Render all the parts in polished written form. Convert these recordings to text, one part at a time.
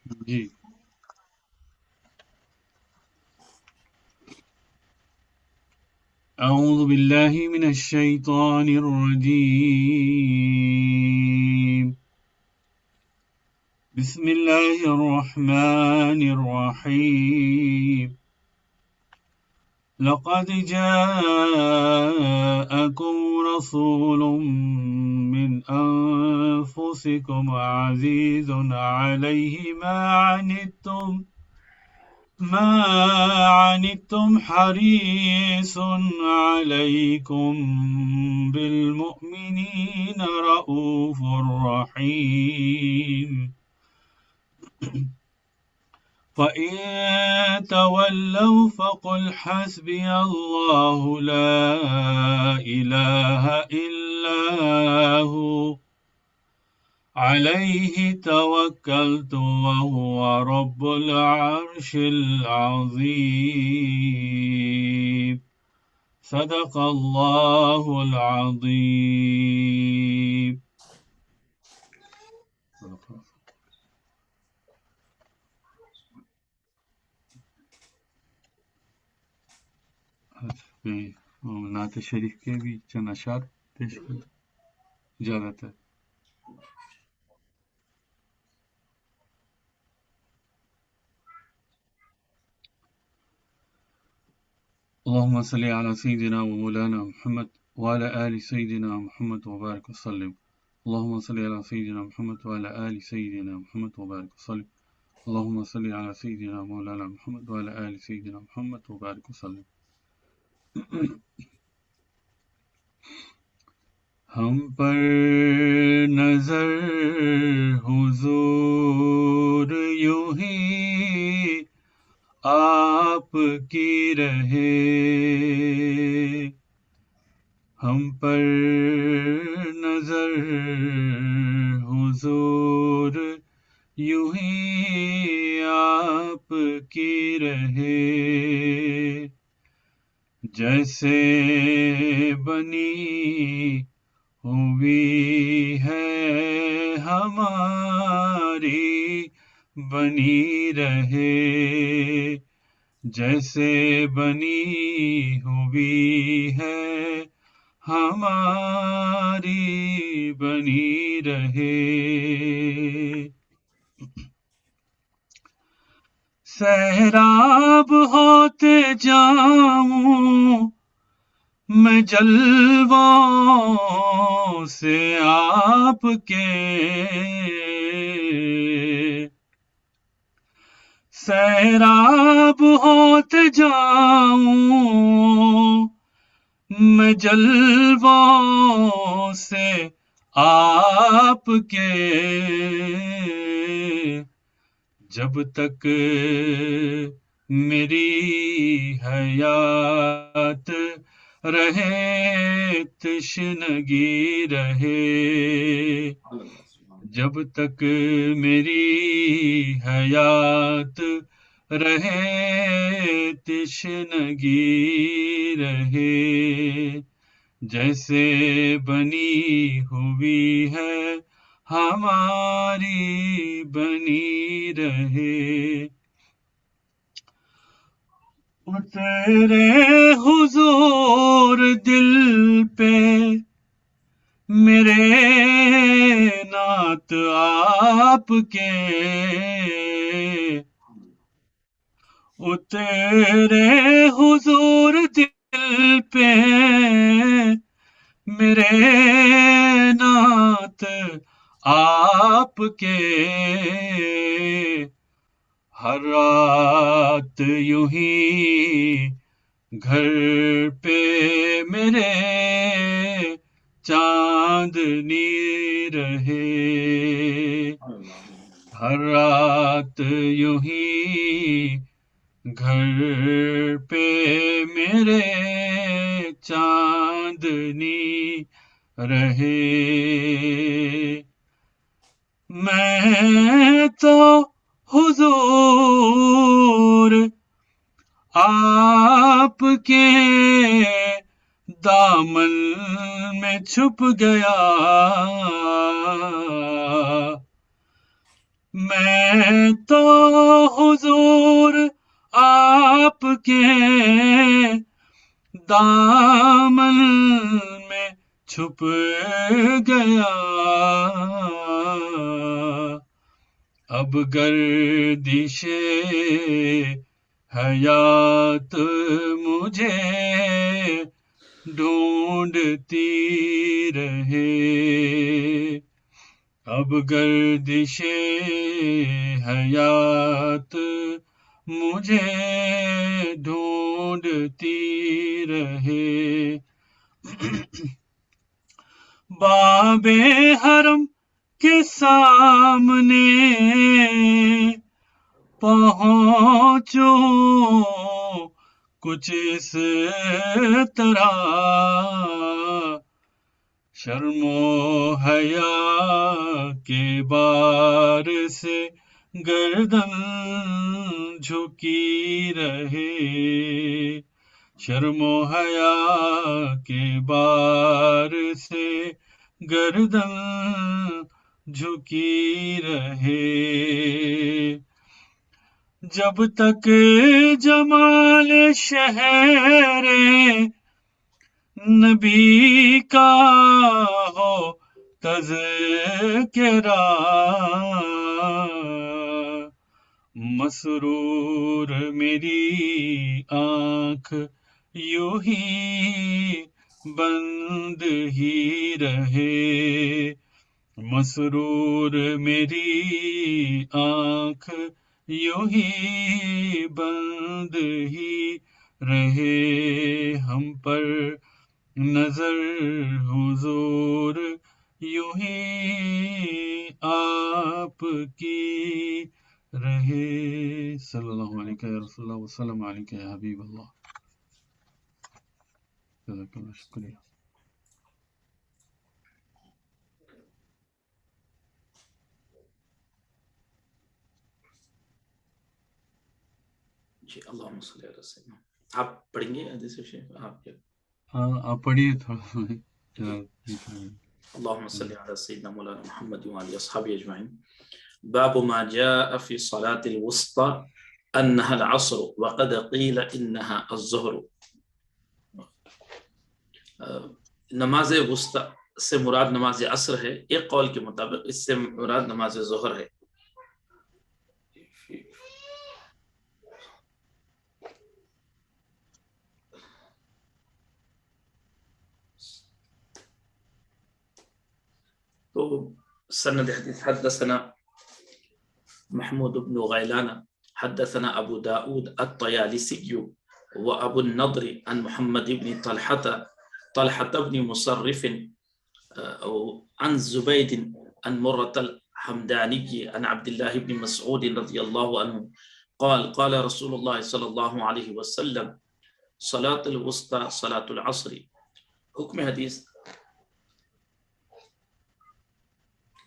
جی اعوذ باللہ من الشیطان الرجیم بسم اللہ الرحمن الرحیم لقد جاءكم رسول من أنفسكم عزيز عليه ما عنتم حريص عليكم بالمؤمنين رؤوف رحيم فإن تولوا فقل حسبي الله لا إله إلا هو عليه توكلت وهو رب العرش العظيم صدق الله العظيم. نعت شریف کے بھی چند اشعار پیش کر اجازت ہے. اللهم صل على سيدنا ومولانا محمد وعلى آل سيدنا محمد وبارك وسلم. اللهم صل على سيدنا محمد وعلى آل سيدنا محمد وبارك وسلم. اللهم صل على سيدنا مولانا محمد وعلى آل سيدنا محمد وبارك وسلم. ہم پر نظر حضور یوں ہی آپ کی رہے، ہم پر نظر حضور یوں ہی آپ کی رہے، جیسے بنی ہوئی ہے ہماری بنی رہے، جیسے بنی ہوئی ہے ہماری بنی رہے. سیراب ہوتے جاؤں میں جلووں سے آپ کے، سیراب ہوتے جاؤں میں جلووں سے آپ کے، جب تک میری حیات رہے تشنگی رہے، جب تک میری حیات رہے تشنگی رہے، جیسے بنی ہوئی ہے ہماری بنی رہے. تیرے حضور دل پہ میرے نعت آپ کے، تیرے حضور دل پہ میرے نعت آپ کے، ہر رات یوں ہی گھر پہ میرے چاندنی رہے، ہر رات یوں ہی گھر پہ میرے چاندنی رہے. میں تو حضور آپ کے دامن میں چھپ گیا، میں تو حضور آپ کے دامن میں چھپ گیا، اب گردش حیات مجھے ڈھونڈتی رہے، اب گردش حیات مجھے ڈھونڈتی رہے، باب حرم کے سامنے پہنچو کچھ اس طرح، شرم و حیا کے بار سے گردن جھکی رہے، شرم و حیا کے بار سے گردن جھکی رہے، جب تک جمال شہر نبی کا ہو تذکرہ، مسرور میری آنکھ یوں ہی بند ہی رہے، مسرور میری آنکھ یوں ہی بند ہی رہے، ہم پر نظر حضور یوں ہی آپ کی رہے، صلی اللہ علیہ یا رسول اللہ وسلم علیکہ یا حبیب اللہ، جزاک اللہ، شکریہ۔ جی اللہم صلی علی سیدنا، آپ پڑھیں گے حدیث شریف؟ آپ کیا؟ ہاں آپ پڑھیے تھوڑا۔ اللہم صلی علی سیدنا مولانا محمد وعلی اصحابہ اجمعین۔ باب ما جاء في صلاة الوسطى انها العصر وقد قیل انها الظہر۔ نماز وسطی سے مراد نماز عصر ہے، ایک قول کے مطابق اس سے مراد نماز ظہر ہے۔ تو سند حدیث حدثنا محمود بن غیلان حدثنا ابو داود الطیالسی وابو النضر عن محمد بن طلحة بن مصرف عن زبید عن مرة الحمداني عن عبد الله بن مسعود رضي الله عنه قال قال رسول الله صلى الله عليه وسلم صلاة الوسطى صلاة العصر۔ حکم حدیث،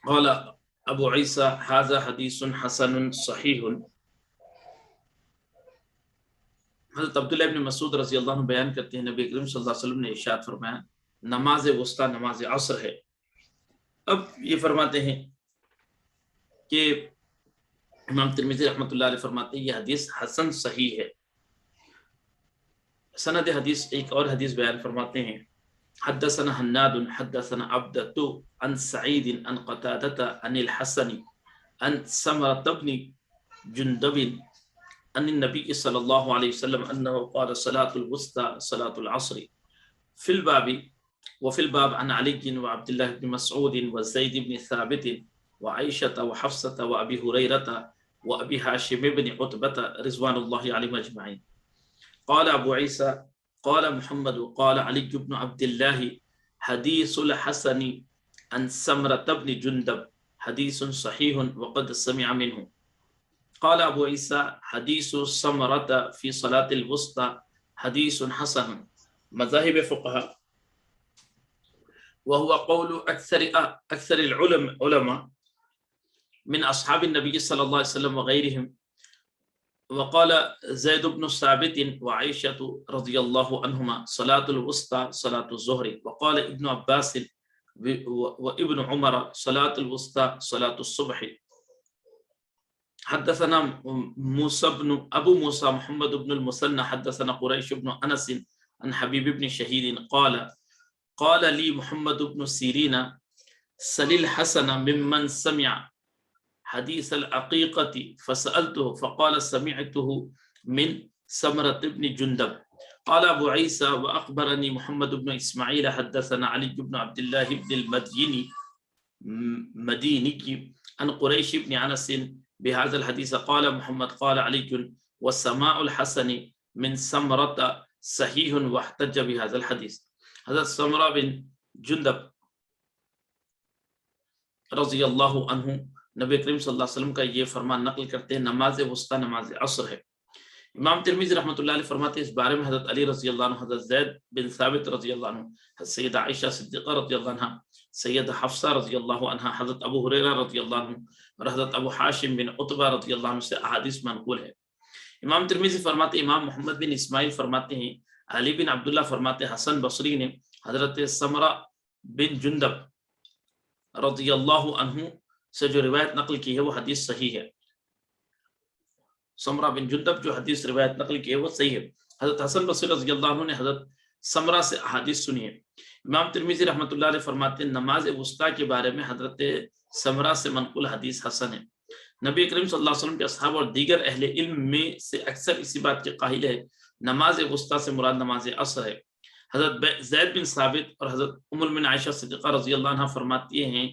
قال ابو عیسیٰ هذا حدیث حسن صحیح۔ حضرت عبداللہ ابن مسعود رضی اللہ عنہ بیان کرتے ہیں نبی کریم صلی اللہ علیہ وسلم نے ارشاد فرمایا نماز وسطی نماز عصر ہے۔ اب یہ فرماتے ہیں کہ امام ترمذی رحمۃ اللہ علیہ فرماتے ہیں یہ حدیث حسن صحیح ہے۔ سند حدیث ایک اور حدیث بیان فرماتے ہیں حدثنا حناد حدثنا عبدۃ عن سعید عن قتادة عن الحسن عن سمرة بن جندب عن النبي صلی اللہ علیہ وسلم انه قال صلاة الوسطى صلاة العصر في الباب وفي الباب عن علي وعبد الله بن مسعود وزيد بن ثابت وعائشة وحفصة وأبي هريرة وأبي هاشم بن عتبة رضوان الله عليهم أجمعين۔ قال أبو عيسى قال محمد قال علي بن عبد الله حديث الحسن عن سمرة بن جندب حديث صحيح وقد سمع منه۔ قال أبو عيسى حديث سمرة في صلاة الوسطى حديث حسن۔ مذاهب فقهاء وهو قول أكثر العلماء من أصحاب النبي صلى الله عليه وسلم وغيرهم، وقال زيد بن ثابت وعائشة رضي الله عنهما صلاة الوسطى صلاة الظهر، وقال ابن عباس وابن عمر صلاة الوسطى صلاة الصبح۔ حدثنا موسى بن ابو موسى محمد بن المثنى حدثنا قريش بن انس عن حبيب بن شهيد قال لي محمد بن سيرين سل الحسن ممن سمع حديث العقيقة فسألته فقال سمعته من سمرة بن جندب. قال أبو عيسى وأخبرني محمد بن إسماعيل حدثنا علي بن عبد الله بن المديني عن قريش بن أنس بهذا الحديث. قال محمد قال علي والسماع الحسن من سمرة صحيح واحتج بهذا الحديث. حضرت سمرہ بن جندب رضی اللہ عنہ نبی کریم صلی اللہ علیہ وسلم کا یہ فرمان نقل کرتے ہیں، نماز وسطی نماز عصر ہے۔ امام ترمذی رحمۃ اللہ علیہ فرماتے ہیں اس بارے میں حضرت علی رضی اللہ عنہ، حضرت زید بن ثابت رضی اللہ عنہ، حضرت سیدہ عائشہ صدیقہ رضی اللہ عنہ، سیدہ حفصہ رضی اللہ عنہ، حضرت ابو ہریرہ رضی اللہ عنہ اور حضرت ابو حاشم بن عتبہ رضی اللہ عنہ سے احادیث منقول ہے۔ امام ترمذی فرماتے ہیں، امام محمد بن اسماعیل فرماتے ہیں، علی بن عبداللہ فرماتے ہیں، حسن بصری نے حضرت سمرہ بن جندب رضی اللہ عنہ سے جو روایت نقل کی ہے وہ حدیث صحیح ہے۔ سمرہ بن جندب جو حدیث روایت نقل کی ہے وہ صحیح ہے۔ حضرت حسن بصری رضی اللہ عنہ نے حضرت سمرہ سے احادیث سنی ہے۔ امام ترمذی رحمۃ اللہ علیہ فرماتے ہیں نماز وسطیٰ کے بارے میں حضرت سمرہ سے منقول حدیث حسن ہے۔ نبی کریم صلی اللہ علیہ وسلم کے اصحاب اور دیگر اہل علم میں سے اکثر اسی بات کے قائل ہے نماز وسطیٰ سے مراد نماز عصر ہے۔ حضرت زید بن ثابت اور حضرت ام المؤمنین عائشہ صدیقہ رضی اللہ عنہ فرماتے ہیں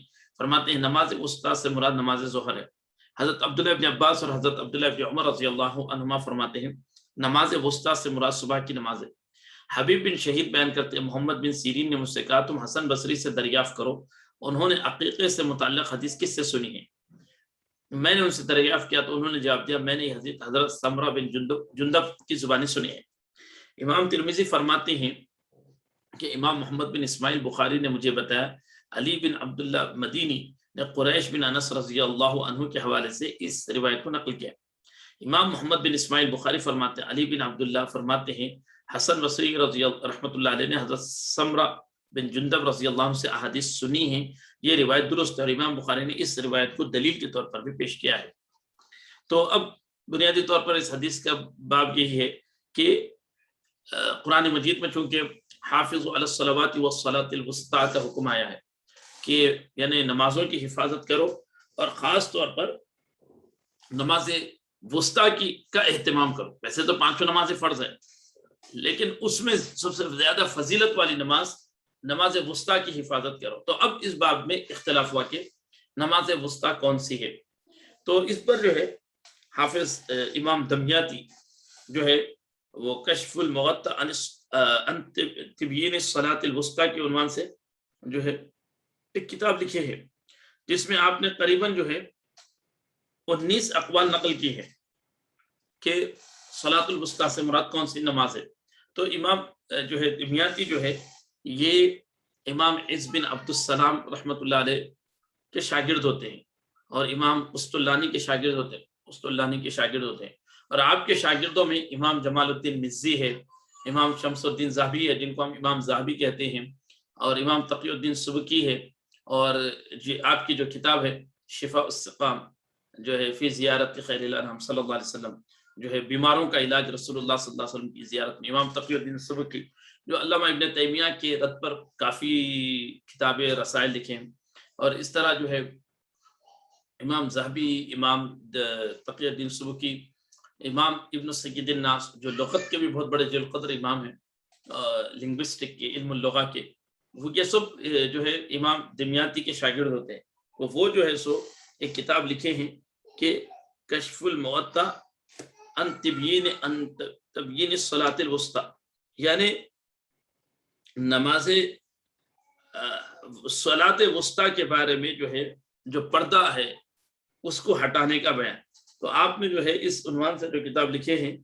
نماز وسطیٰ سے مراد نماز ظہر ہے۔ حضرت عبداللہ ابن عباس اور حضرت عبداللہ ابن عمر رضی اللہ عنہما فرماتے ہیں نماز وسطیٰ سے مراد صبح کی نماز ہے۔ حبیب بن شہید بیان کرتے ہیں محمد بن سیرین نے مجھ سے کہا تم حسن بصری سے دریافت کرو انہوں نے عقیقے سے متعلق حدیث کس سے سنی ہے؟ میں نے ان سے دریافت کیا تو انہوں نے جواب دیا میں نے حضرت سمرہ بن جندب کی زبانی سنی ہے۔ امام ترمذی فرماتے ہیں کہ امام محمد بن اسماعیل بخاری نے مجھے بتایا علی بن عبداللہ مدینی نے قریش بن انس رضی اللہ عنہ کے حوالے سے اس روایت کو نقل کیا۔ امام محمد بن اسماعیل بخاری فرماتے ہیں علی بن عبداللہ فرماتے ہیں حسن بصری رضی رحمۃ اللہ علیہ نے حضرت سمرہ بن جندب رضی اللہ عنہ سے احادیث سنی ہیں، یہ روایت درست ہے اور امام بخاری نے اس روایت کو دلیل کے طور پر بھی پیش کیا ہے۔ تو اب بنیادی طور پر اس حدیث کا باب یہی ہے کہ قرآن مجید میں چونکہ حافظوا علی الصلوات والصلاۃ الوسطیٰ کا حکم آیا ہے کہ یعنی نمازوں کی حفاظت کرو اور خاص طور پر نماز وسطیٰ کا اہتمام کرو۔ ویسے تو پانچوں نمازیں فرض ہیں لیکن اس میں سب سے زیادہ فضیلت والی نماز وسطیٰ کی حفاظت کرو۔ تو اب اس باب میں اختلاف ہوا کہ نماز وسطیٰ کون سی ہے، تو اس پر جو ہے حافظ امام دمیاتی جو ہے وہ کشف المغطى عن تبیین الصلاۃ الوسطیٰ کے عنوان سے جو ہے ایک کتاب لکھی ہے جس میں آپ نے قریباً جو ہے 19 اقوال نقل کی ہے کہ صلاۃ الوسطیٰ سے مراد کون سی نماز ہے۔ تو امام جو ہے دمیاتی جو ہے یہ امام عز بن عبد السلام رحمۃ اللہ علیہ کے شاگرد ہوتے ہیں اور امام قسطلانی کے شاگرد ہوتے ہیں اور آپ کے شاگردوں میں امام جمال الدین مزی ہے، امام شمس الدین ذہبی ہے جن کو ہم امام ذہبی کہتے ہیں، اور امام تقی الدین سبکی ہے، اور آپ کی جو کتاب ہے شفاء السقام جو ہے فی زیارت خیر الانام صلی اللہ علیہ وسلم جو ہے بیماروں کا علاج رسول اللہ صلی اللہ علیہ وسلم کی زیارت میں، امام تقی الدین سبکی جو علامہ ابن تیمیہ کے رد پر کافی کتابیں رسائل لکھیں، اور اس طرح جو ہے امام ذہبی، امام تقی الدین سبکی، امام ابن سید الناس جو لغت کے بھی بہت بڑے ذی القدر امام ہیں، لنگوسٹک کے علم اللغہ کے، وہ یہ سب جو ہے امام دمیاتی کے شاگرد ہوتے ہیں۔ وہ جو ہے سو ایک کتاب لکھے ہیں کہ کشف المغطى عن تبیین الصلاۃ الوسطیٰ، یعنی نماز صلاۃ وسطیٰ کے بارے میں جو ہے جو پردہ ہے اس کو ہٹانے کا بیان۔ تو آپ نے جو ہے اس عنوان سے جو کتاب لکھے ہیں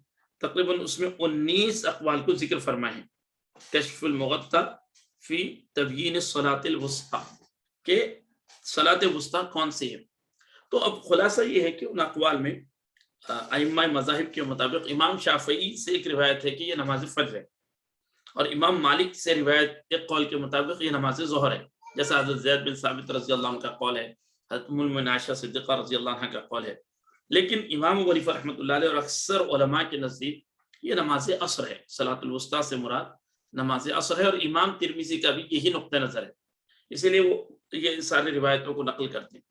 تقریباً اس میں 19 اقوال کو ذکر فرمائے ہیں، کشف المغطى فی تبیین الصلاۃ الوسطیٰ کہ صلاۃ وسطیٰ کون سی ہے۔ تو اب خلاصہ یہ ہے کہ ان اقوال میں ائمہ مذاہب کے مطابق امام شافعی سے ایک روایت ہے کہ یہ نماز فجر ہے، اور امام مالک سے روایت ایک قول کے مطابق یہ نماز ظہر ہے، جیسا حضرت زید بن ثابت رضی اللہ عنہ کا قول ہے، حضرت ام المؤمنین عائشہ صدیقہ رضی اللہ عنہ کا قول ہے۔ لیکن امام ابو حنیفہ رحمۃ اللہ علیہ اور اکثر علماء کے نزدیک یہ نماز عصر ہے، صلاۃ الوسطیٰ سے مراد نماز عصر ہے، اور امام ترمذی کا بھی یہی نقطہ نظر ہے، اسی لیے وہ یہ ساری روایتوں کو نقل کرتے ہیں۔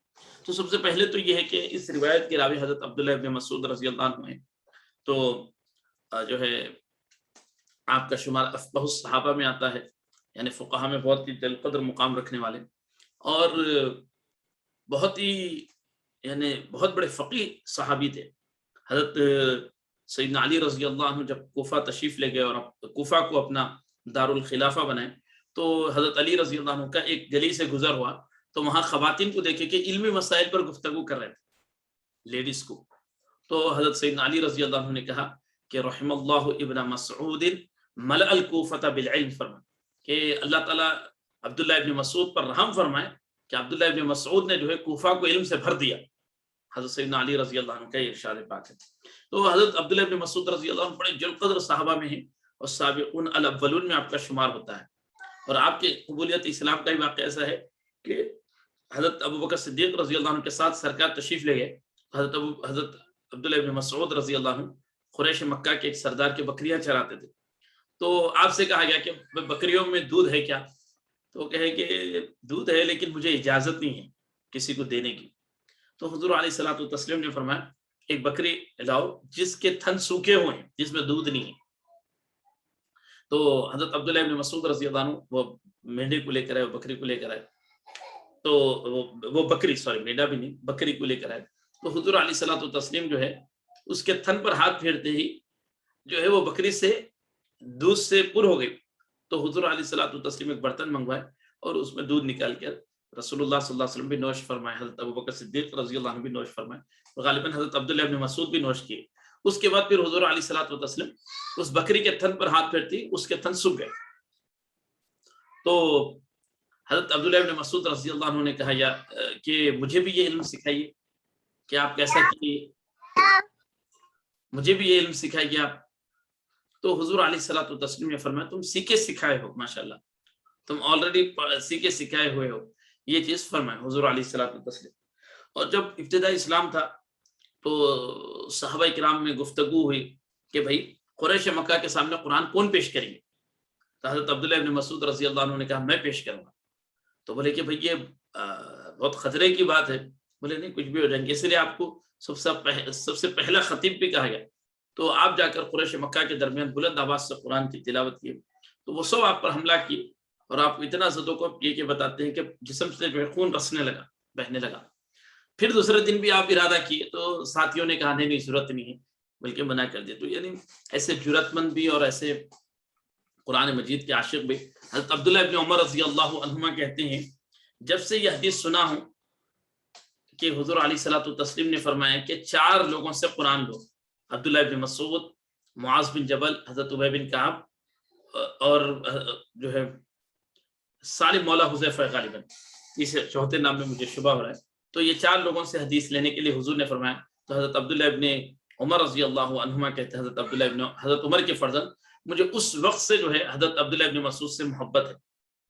تو سب سے پہلے تو یہ ہے کہ اس روایت کے راوی حضرت عبداللہ ابن مسعود رضی اللہ عنہ ہیں، تو جو ہے آپ کا شمار افقہ الصحابہ میں آتا ہے، یعنی فقہا میں بہت ہی جل قدر مقام رکھنے والے، اور بہت ہی یعنی بہت بڑے فقیہ صحابی تھے۔ حضرت سیدنا علی رضی اللہ عنہ جب کوفہ تشریف لے گئے اور کوفہ کو اپنا دارالخلافہ بنائے، تو حضرت علی رضی اللہ عنہ کا ایک گلی سے گزر ہوا تو وہاں خواتین کو دیکھے کہ علمی مسائل پر گفتگو کر رہے تھے، لیڈیز کو، تو حضرت سیدنا علی رضی اللہ عنہ نے کہا کہ رحم اللہ ابن مسعود ملأ الکوفۃ بالعلم، فرمائے کہ اللہ تعالیٰ عبداللہ ابن مسعود پر رحم فرمائے کہ عبداللہ ابن مسعود نے جو ہے کوفہ کو علم سے بھر دیا۔ حضرت سیدنا علی رضی اللہ عنہ کا یہ ارشاد پاک ہے۔ تو حضرت عبداللہ ابن مسعود رضی اللہ عنہ بڑے جل قدر صحابہ میں ہیں، اور سابقون الاولون میں آپ کا شمار ہوتا ہے، اور آپ کے قبولیت اسلام کا ہی واقعہ ایسا ہے کہ حضرت ابوبکر صدیق رضی اللہ عنہ کے ساتھ سرکار تشریف لے گئے، حضرت عبداللہ ابن مسعود رضی اللہ عنہ قریش مکہ کے ایک سردار کے بکریاں چراتے تھے، تو آپ سے کہا گیا کہ بکریوں میں دودھ ہے کیا؟ تو کہے کہ دودھ ہے لیکن مجھے اجازت نہیں ہے کسی کو دینے کی۔ تو حضور علیہ الصلوۃ والتسلیم نے فرمایا ایک بکری لاؤ جس کے تھن سوکھے ہوئے ہیں، جس میں دودھ نہیں ہے۔ تو حضرت عبداللہ ابن مسعود رضی اللہ عنہ وہ مینڈے کو لے کر آئے، بکری کو لے کر آئے، تو وہ بکری مینڈا بھی نہیں، بکری کو لے کر آئے، تو حضور علیہ الصلوۃ والتسلیم جو ہے اس کے تھن پر ہاتھ پھیرتے ہی جو ہے وہ بکری سے دودھ سے پر ہو گئی۔ تو حضور علیہ الصلوۃ والتسلیم ایک برتن منگوائے اور اس میں دودھ نکال کر رسول اللہ صلی اللہ علیہ وسلم بھی نوش فرمائے، حضرت ابوبکر صدیق رضی اللہ عنہ بھی نوش فرمائے، اور غالباً حضرت عبداللہ ابن مسعود بھی نوش کیے۔ اس کے بعد پھر حضور علیہ الصلوۃ والتسلیم اس بکری کے تھن پر ہاتھ پھیرتی اس کے تھن سوکھ گئے۔ تو حضرت عبداللہ ابن مسعود رضی اللہ عنہ نے کہا کہ مجھے بھی یہ علم سکھائیے کہ آپ کیسا کیے، مجھے بھی یہ علم سکھائیے آپ۔ تو حضور علیہ الصلوۃ والتسلیم نے فرمایا تم سیکھے سکھائے ہو، ماشاءاللہ تم آلریڈی سیکھے سکھائے ہوئے ہو، یہ چیز فرمائے حضور علیہ الصلوۃ والتسلیم۔ اور جب ابتدائی اسلام تھا تو صحابہ کرام میں گفتگو ہوئی کہ بھائی قریش مکہ کے سامنے قرآن کون پیش کریں گے؟ تو حضرت عبداللہ ابن مسعود رضی اللہ عنہ نے کہا میں پیش کروں گا۔ تو بولے کہ بھائی یہ بہت خطرے کی بات ہے، بولے نہیں کچھ بھی ہو جائیں گے، اس لیے آپ کو سب سے پہلا خطیب بھی کہا گیا۔ تو آپ جا کر قریش مکہ کے درمیان بلند آواز سے قرآن کی تلاوت کی، تو وہ سب آپ پر حملہ کی اور آپ اتنا زدوں کو یہ کہ بتاتے ہیں کہ جسم سے جو ہے خون رسنے لگا، بہنے لگا۔ پھر دوسرے دن بھی آپ ارادہ کیے تو ساتھیوں نے کہا نہیں ضرورت نہیں ہے، بلکہ منع کر دیا۔ تو یعنی ایسے جرأت مند بھی اور ایسے قرآن مجید کے عاشق بھی، حضرت عبداللہ ابن عمر رضی اللہ عنہما کہتے ہیں جب سے یہ حدیث سنا ہوں کہ حضور علیہ الصلوۃ والتسلیم نے فرمایا کہ 4 لوگوں سے قرآن لو، عبداللہ ابن مسعود، معاذ بن جبل، حضرت ابی بن کعب، اور جو ہے سالم مولا حذیفہ غالباً، اس چوتھے نام میں مجھے شبہ ہو رہا ہے۔ تو یہ 4 لوگوں سے حدیث لینے کے لیے حضور نے فرمایا۔ تو حضرت عبداللہ ابن عمر رضی اللہ عنہما کہتے ہیں حضرت عمر کے فرزند، مجھے اس وقت سے جو ہے حضرت عبداللہ ابن مسعود سے محبت ہے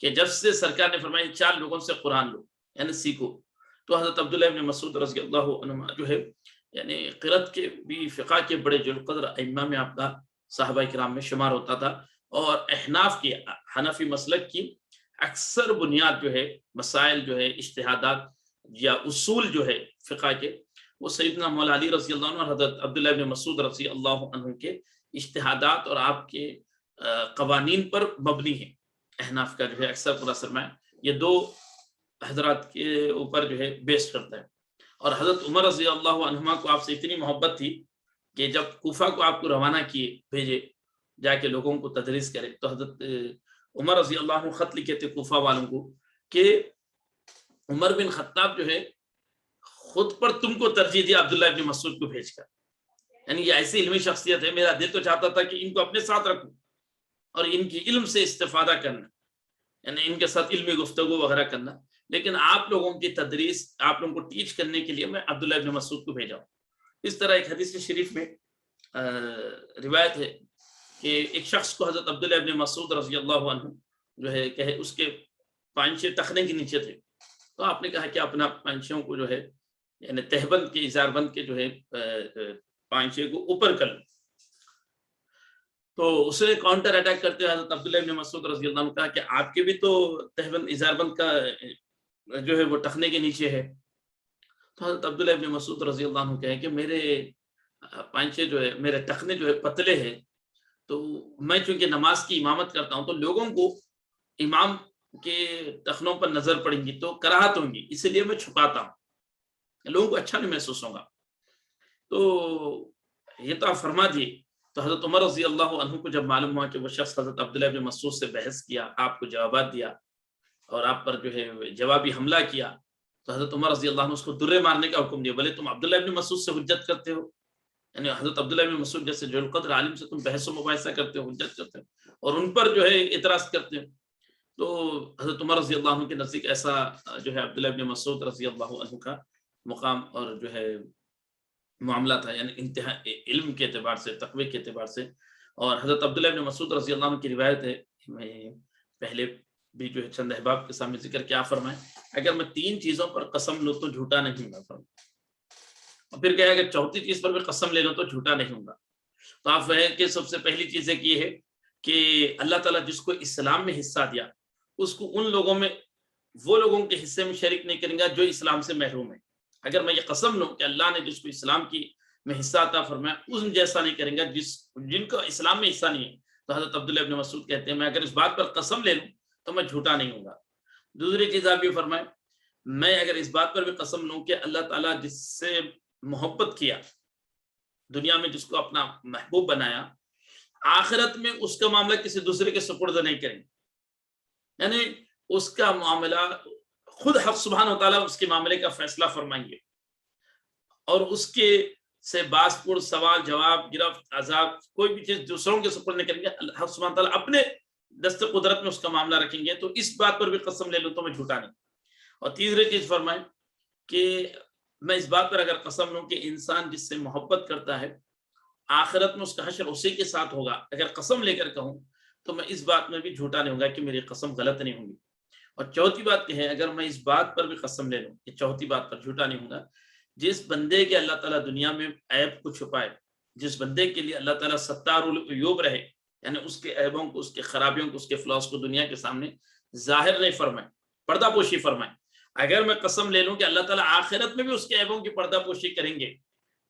کہ جب سے سرکار نے فرمایا 4 لوگوں سے قرآن لو یعنی سیکھو، تو حضرت عبداللہ ابن مسعود رضی اللہ عنہ جو ہے یعنی قرأت کے بھی فقہ کے بڑے جلقدر ائمہ میں آپ کا صحابہ کرام میں شمار ہوتا تھا، اور احناف کی حنفی مسلک کی اکثر بنیاد جو ہے مسائل جو ہے اجتہادات یا اصول جو ہے فقہ کے، وہ سیدنا مولا علی رضی اللہ عنہ اور حضرت عبداللہ ابن مسعود رضی اللہ عنہ کے اجتہادات اور آپ کے قوانین پر مبنی ہیں۔ احناف کا جو ہے اکثر پورا سرمایہ یہ 2 حضرات کے اوپر جو ہے بیس کرتا ہے۔ اور حضرت عمر رضی اللہ عنہما کو آپ سے اتنی محبت تھی کہ جب کوفہ کو آپ کو روانہ کیے، بھیجے جا کے لوگوں کو تدریس کرے، تو حضرت عمر رضی اللہ عنہ خط لکھے تھے کوفہ والوں کو کہ عمر بن خطاب جو ہے خود پر تم کو ترجیح دیا عبداللہ ابن مسعود کو بھیج کر، یعنی یہ ایسی علمی شخصیت ہے، میرا دل تو چاہتا تھا کہ ان کو اپنے ساتھ رکھوں اور ان کی علم سے استفادہ کرنا، یعنی ان کے ساتھ علمی گفتگو وغیرہ کرنا، لیکن آپ لوگوں کی تدریس، آپ لوگوں کو ٹیچ کرنے کے لیے میں عبداللہ ابن مسعود کو بھیجا ہوں۔ اس طرح ایک حدیث شریف میں روایت ہے کہ ایک شخص کو حضرت عبداللہ ابن مسعود رضی اللہ عنہ جو ہے کہ اس کے پانچے تخنے کے نیچے تھے، تو آپ نے کہا کہ اپنا پانچوں کو جو ہے یعنی تہبند کے ازار بند کے جو ہے پانچے کو اوپر کر لوں. تو اس نے کاؤنٹر اٹیک کرتے ہوئے حضرت عبداللہ ابن مسعود رضی اللہ عنہ کہا کہ آپ کے بھی تو تہبند ازار بند کا جو ہے وہ ٹخنے کے نیچے ہے. تو حضرت عبداللہ ابن مسعود رضی اللہ عنہ کہے کہ میرے پانچے جو ہے میرے ٹخنے جو ہے پتلے ہیں، تو میں چونکہ نماز کی امامت کرتا ہوں تو لوگوں کو امام کے ٹخنوں پر نظر پڑیں گی تو کراہت ہوں گی، اس لیے میں چھپاتا ہوں، لوگوں کو اچھا نہیں محسوس ہوگا. تو یہ تو آپ فرما دیے. تو حضرت عمر رضی اللہ عنہ کو جب معلوم ہوا کہ وہ شخص حضرت عبداللہ ابن مسعود سے بحث کیا، آپ کو جوابات دیا اور آپ پر جو ہے جوابی حملہ کیا، تو حضرت عمر رضی اللہ عنہ اس کو درے مارنے کا حکم دیا. بولے تم عبداللہ ابن مسعود سے حجت کرتے ہو، یعنی حضرت عبداللہ ابن مسعود جیسے جو القدر عالم سے تم بحث و مباحثہ کرتے ہو، حجت کرتے ہو اور ان پر جو ہے اعتراض کرتے ہو. تو حضرت عمر رضی اللہ عنہ کے نزدیک ایسا جو ہے عبداللہ ابن مسعود رضی اللہ عنہ کا مقام اور جو ہے معاملہ تھا، یعنی انتہا علم کے اعتبار سے، تقوی کے اعتبار سے. اور حضرت عبداللہ ابن مسعود رضی اللہ عنہ کی روایت ہے، میں پہلے بھی جو ہے چند احباب کے سامنے ذکر کیا فرمائیں، اگر میں 3 چیزوں پر قسم لوں تو جھوٹا نہیں ہوں گا. اور پھر کہا اگر چوتھی چیز پر بھی قسم لے لوں تو جھوٹا نہیں ہوں گا. تو آپ کہیں کہ سب سے پہلی چیز ایک یہ ہے کہ اللہ تعالیٰ جس کو اسلام میں حصہ دیا اس کو ان لوگوں میں، وہ لوگوں کے حصے میں شریک نہیں کریں گا جو اسلام سے محروم ہے. اگر میں یہ قسم لوں کہ اللہ نے جس کو اسلام کی میں حصہ عطا فرمایا ان جیسا نہیں کریں گا جن کو اسلام میں حصہ نہیں ہے. تو حضرت عبداللہ ابن مسعود کہتے ہیں میں اگر اس بات پر قسم لے لوں تو میں جھوٹا نہیں ہوں گا. دوسری چیز آپ یہ فرمائیں، میں اگر اس بات پر بھی قسم لوں کہ اللہ تعالیٰ جس سے محبت کیا دنیا میں، جس کو اپنا محبوب بنایا، آخرت میں اس کا معاملہ کسی دوسرے کے سپرد نہیں کریں گے، یعنی اس کا معاملہ خود حق سبحانہ و تعالیٰ اس کے معاملے کا فیصلہ فرمائیں گے اور اس کے سے باس پور سوال جواب گرفت عذاب کوئی بھی چیز دوسروں کے سپرد نہیں کریں گے. حق سبحانہ و تعالیٰ اپنے دست قدرت میں اس کا معاملہ رکھیں گے. تو اس بات پر بھی قسم لے لوں تو میں جھوٹا نہیں. اور تیسری چیز فرمائیں کہ میں اس بات پر اگر قسم لوں کہ انسان جس سے محبت کرتا ہے آخرت میں اس کا حشر اسی کے ساتھ ہوگا، اگر قسم لے کر کہوں تو میں اس بات میں بھی جھوٹا نہیں ہوں گا کہ میری قسم غلط نہیں ہوگی. اور چوتھی بات یہ ہے، اگر میں اس بات پر بھی قسم لے لوں، یہ چوتھی بات پر جھوٹا نہیں ہوں گا، جس بندے کے اللہ تعالیٰ دنیا میں عیب کو چھپائے، جس بندے کے لیے اللہ تعالیٰ ستار العیوب رہے، یعنی اس کے عیبوں کو، اس کے خرابیوں کو، اس کے فلاس کو دنیا کے سامنے ظاہر نہیں فرمائے، پردہ پوشی فرمائے، اگر میں قسم لے لوں کہ اللہ تعالیٰ آخرت میں بھی اس کے عیبوں کی پردہ پوشی کریں گے